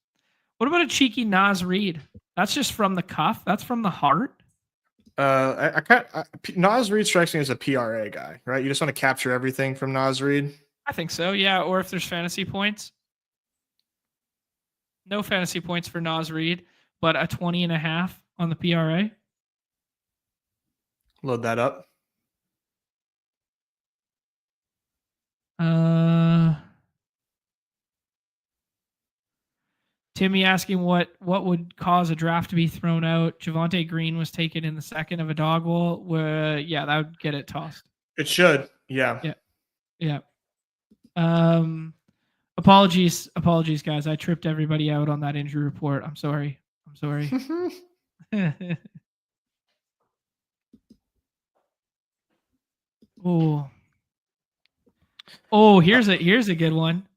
What about a cheeky Nas Reed? That's just from the cuff. That's from the heart.
Nas Reed strikes me as a PRA guy, right? You just want to capture everything from Nas Reed.
I think so. Yeah. Or if there's fantasy points. No fantasy points for Naz Reid, but a 20.5 on the PRA.
Load that up.
Timmy asking what would cause a draft to be thrown out. Javonte Green was taken in the second of a dog bowl. Yeah, that would get it tossed.
It should. Yeah.
Yeah. Apologies, guys. I tripped everybody out on that injury report. I'm sorry. Oh, here's a good one.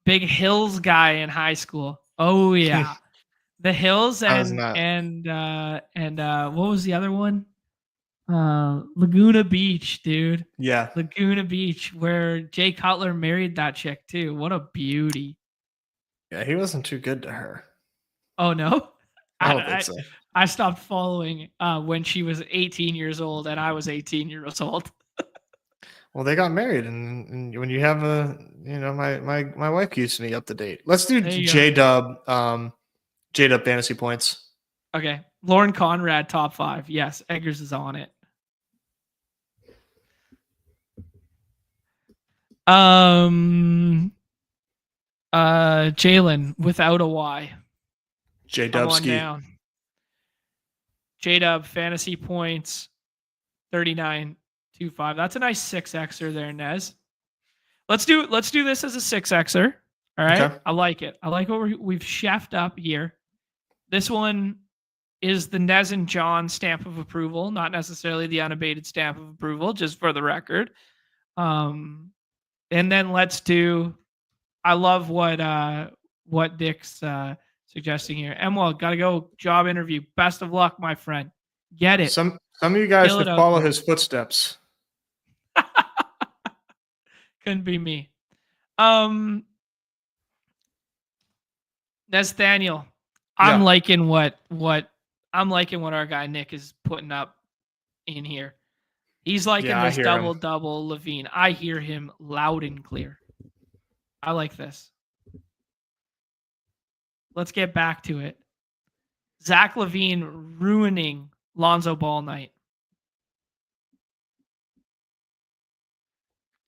Big Hills guy in high school. Oh yeah. The Hills and what was the other one? Laguna Beach, dude.
Yeah.
Laguna Beach, where Jay Cutler married that chick too. What a beauty.
Yeah, he wasn't too good to her.
Oh no?
I don't think so.
I stopped following when she was 18 years old and I was 18 years old.
Well, they got married, and when you have my wife keeps me up to date. Let's do J-Dub fantasy points.
Okay. Lauren Conrad, top 5. Yes, Eggers is on it. Jalen without a Y.
J-Dubski.
J-Dub fantasy points 39.25. That's a nice 6xer there, Nez. Let's do this as a 6xer. All right. Okay. I like it. I like what we've chefed up here. This one is the Nez and John stamp of approval, not necessarily the unabated stamp of approval, just for the record. And then let's do. I love what Dick's suggesting here. Emwell, gotta go job interview. Best of luck, my friend. Get it.
Some of you guys should follow his footsteps.
Couldn't be me. Nathaniel, I'm liking what our guy Nick is putting up in here. He's liking this double Levine. I hear him loud and clear. I like this. Let's get back to it. Zach LaVine ruining Lonzo Ball night.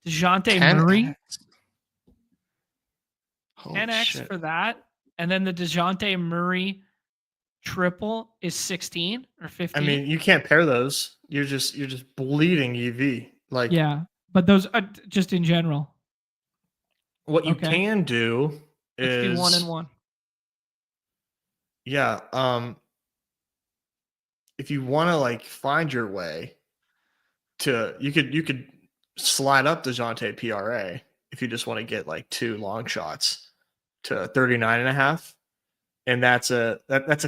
DeJounte Murray. 10x for that. And then the DeJounte Murray triple is 16 or 15.
I mean, you can't pair those. You're just bleeding EV.
But those are just in general.
What you can do is
do 1 and 1.
Yeah. If you want to find your way to, you could slide up DeJounte PRA if you just want to get 2 long shots to 39.5, and that's a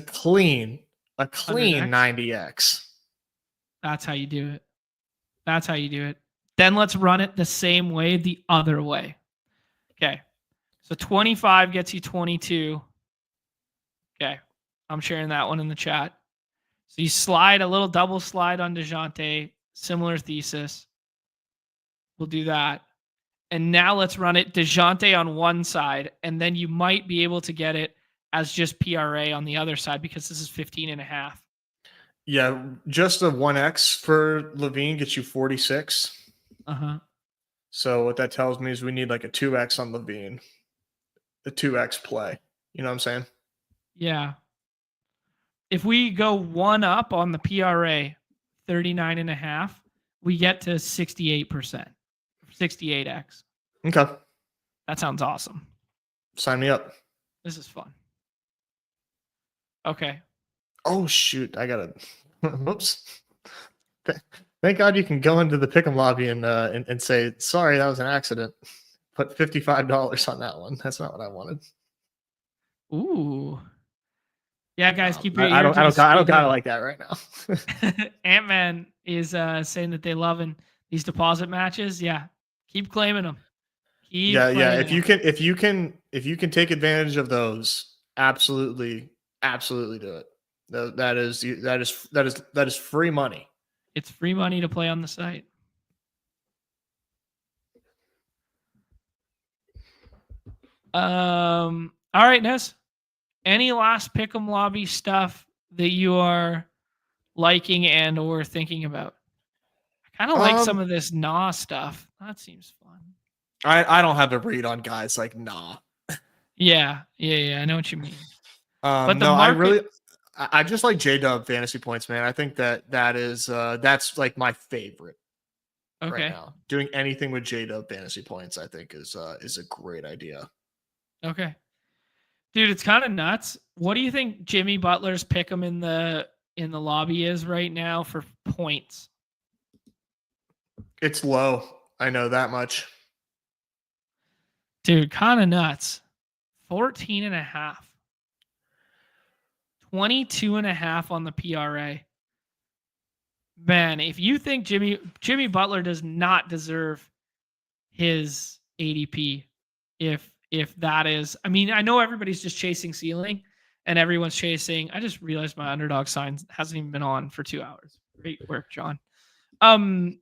clean 90x.
That's how you do it. Then let's run it the same way the other way. Okay. So 25 gets you 22. Okay. I'm sharing that one in the chat. So you slide a little double slide on DeJounte, similar thesis. We'll do that. And now let's run it DeJounte on one side, and then you might be able to get it as just PRA on the other side because this is 15.5.
Yeah, just a 1x for Levine gets you 46. So what that tells me is we need a 2x on Levine. The 2x play. You know what I'm saying?
Yeah. If we go 1 up on the PRA, 39.5, we get to 68%. 68x.
Okay.
That sounds awesome.
Sign me up.
This is fun. Okay.
Oh, shoot. I got to... Whoops. Thank God you can go into the pick'em lobby and say, sorry, that was an accident. Put $55 on that one. That's not what I wanted.
Ooh. Yeah, guys, keep your ear
I don't got it like that right now.
Ant-Man is saying that they loving these deposit matches. Yeah. Keep claiming them.
If you can take advantage of those, absolutely do it. That is free money.
It's free money to play on the site. All right, Ness. Any last pick'em lobby stuff that you are liking and or thinking about? I kind of like some of this nah stuff. That seems fun.
I don't have a read on guys like nah.
Yeah. I know what you mean. But the
No,
market,
I just like J-Dub fantasy points, man. I think that is that's like my favorite right
okay.
now. Doing anything with J-Dub fantasy points, I think is a great idea.
Okay. Dude, it's kind of nuts. What do you think Jimmy Butler's pick him in the lobby is right now for points?
It's low. I know that much.
Dude, kind of nuts. 14 and a half. 22 and a half on the PRA. Man, if you think Jimmy Butler does not deserve his ADP, if that is, I mean, I know everybody's just chasing ceiling and everyone's chasing. I just realized my underdog sign hasn't even been on for 2 hours. Great work, John. You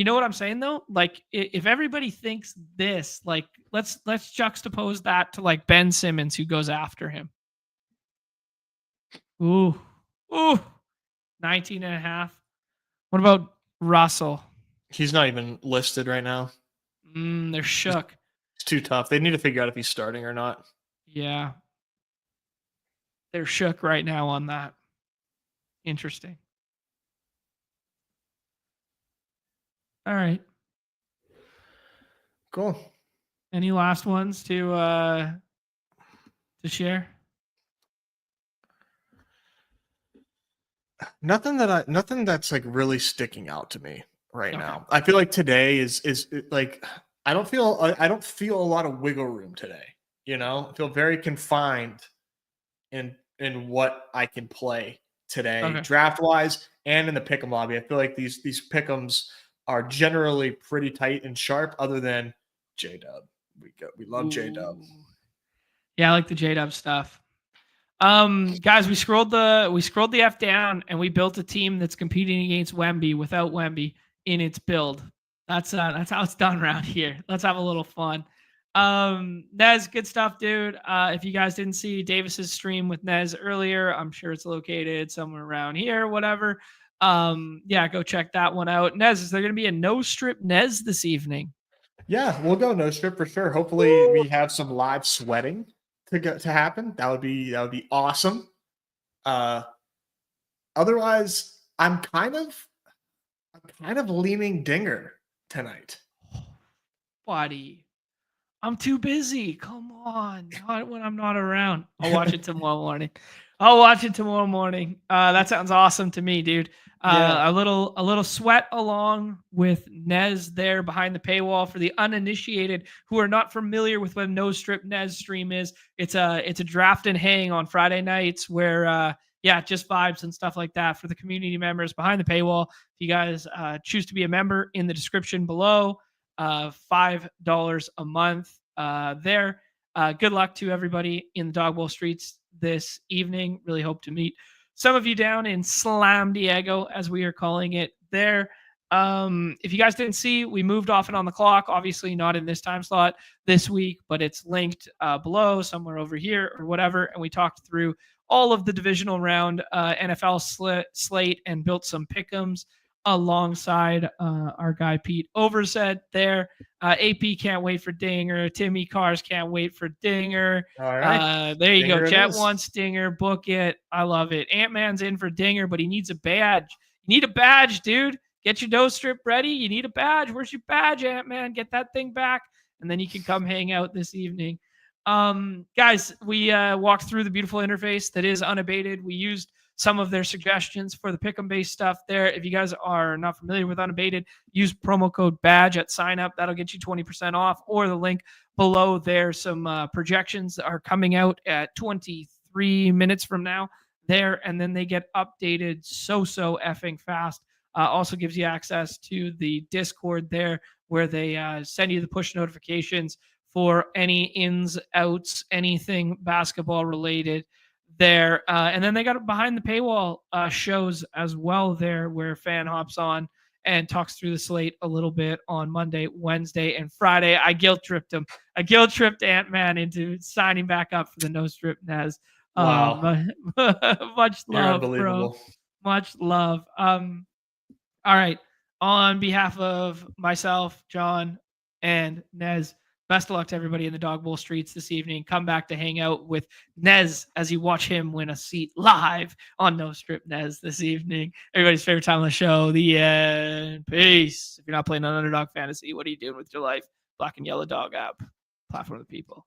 know what I'm saying though? Like if everybody thinks this, like let's juxtapose that to like Ben Simmons who goes after him. Ooh, 19 and a half. What about Russell?
He's not even listed right now.
They're shook.
It's too tough. They need to figure out if he's starting or not.
Yeah. They're shook right now on that. Interesting. All right.
Cool.
Any last ones to share?
Nothing that's like really sticking out to me right now. I feel like today is like I don't feel a lot of wiggle room today. You know, I feel very confined in what I can play today, draft wise and in the pick'em lobby. I feel like these pick'ems are generally pretty tight and sharp, other than J-Dub. We love J-Dub.
Yeah, I like the J-Dub stuff. Guys, we scrolled the F down and we built a team that's competing against Wemby without Wemby in its build. That's how it's done around here. Let's have a little fun. Nez, good stuff, dude. If you guys didn't see Davis's stream with Nez earlier, I'm sure it's located somewhere around here, whatever. Go check that one out. Nez, is there going to be a no strip Nez this evening?
Yeah, we'll go no strip for sure. Hopefully we have some live sweating to happen. That would be awesome. Otherwise, I'm kind of leaning Dinger tonight.
Buddy, I'm too busy. Come on, not when I'm not around. I'll watch it tomorrow morning. That sounds awesome to me, dude. A little sweat along with Nez there behind the paywall. For the uninitiated who are not familiar with what No Strip Nez stream is, it's a draft and hang on Friday nights where just vibes and stuff like that for the community members behind the paywall. If you guys choose to be a member, in the description below, $5 a month there. Good luck to everybody in the Dawg Bowl streets this evening. Really hope to meet some of you down in Slam Diego, as we are calling it there. If you guys didn't see, we moved off and on the clock. Obviously not in this time slot this week, but it's linked below somewhere over here or whatever. And we talked through all of the divisional round NFL slate and built some pick'ems alongside our guy Pete Overset there. AP can't wait for Dinger. Timmy Cars can't wait for Dinger.
All right.
There you
Dinger
go. Jet wants Dinger. Book it. I love it. Ant-Man's in for Dinger, but he needs a badge. You need a badge, dude. Get your dough strip ready. You need a badge. Where's your badge, Ant-Man? Get that thing back, and then you can come hang out this evening. Guys, we walked through the beautiful interface that is Unabated. We used some of their suggestions for the pick'em based stuff there. If you guys are not familiar with Unabated, use promo code BADGE at sign up. That'll get you 20% off, or the link below there. Some projections are coming out at 23 minutes from now there, and then they get updated so effing fast. Also gives you access to the Discord there, where they send you the push notifications for any ins, outs, anything basketball related there. And then they got behind the paywall shows as well there, where Fan hops on and talks through the slate a little bit on Monday, Wednesday, and Friday. I guilt tripped him. I guilt tripped Ant-Man into signing back up for the no strip Nez.
Wow.
Much
You're
love,
unbelievable.
bro. Much love. All right. On behalf of myself, John, and Nez, best of luck to everybody in the Dawg Bowl streets this evening. Come back to hang out with Nez as you watch him win a seat live on No Strip Nez this evening. Everybody's favorite time on the show, the end. Peace. If you're not playing on Underdog Fantasy, what are you doing with your life? Black and Yellow Dog app. Platform of the people.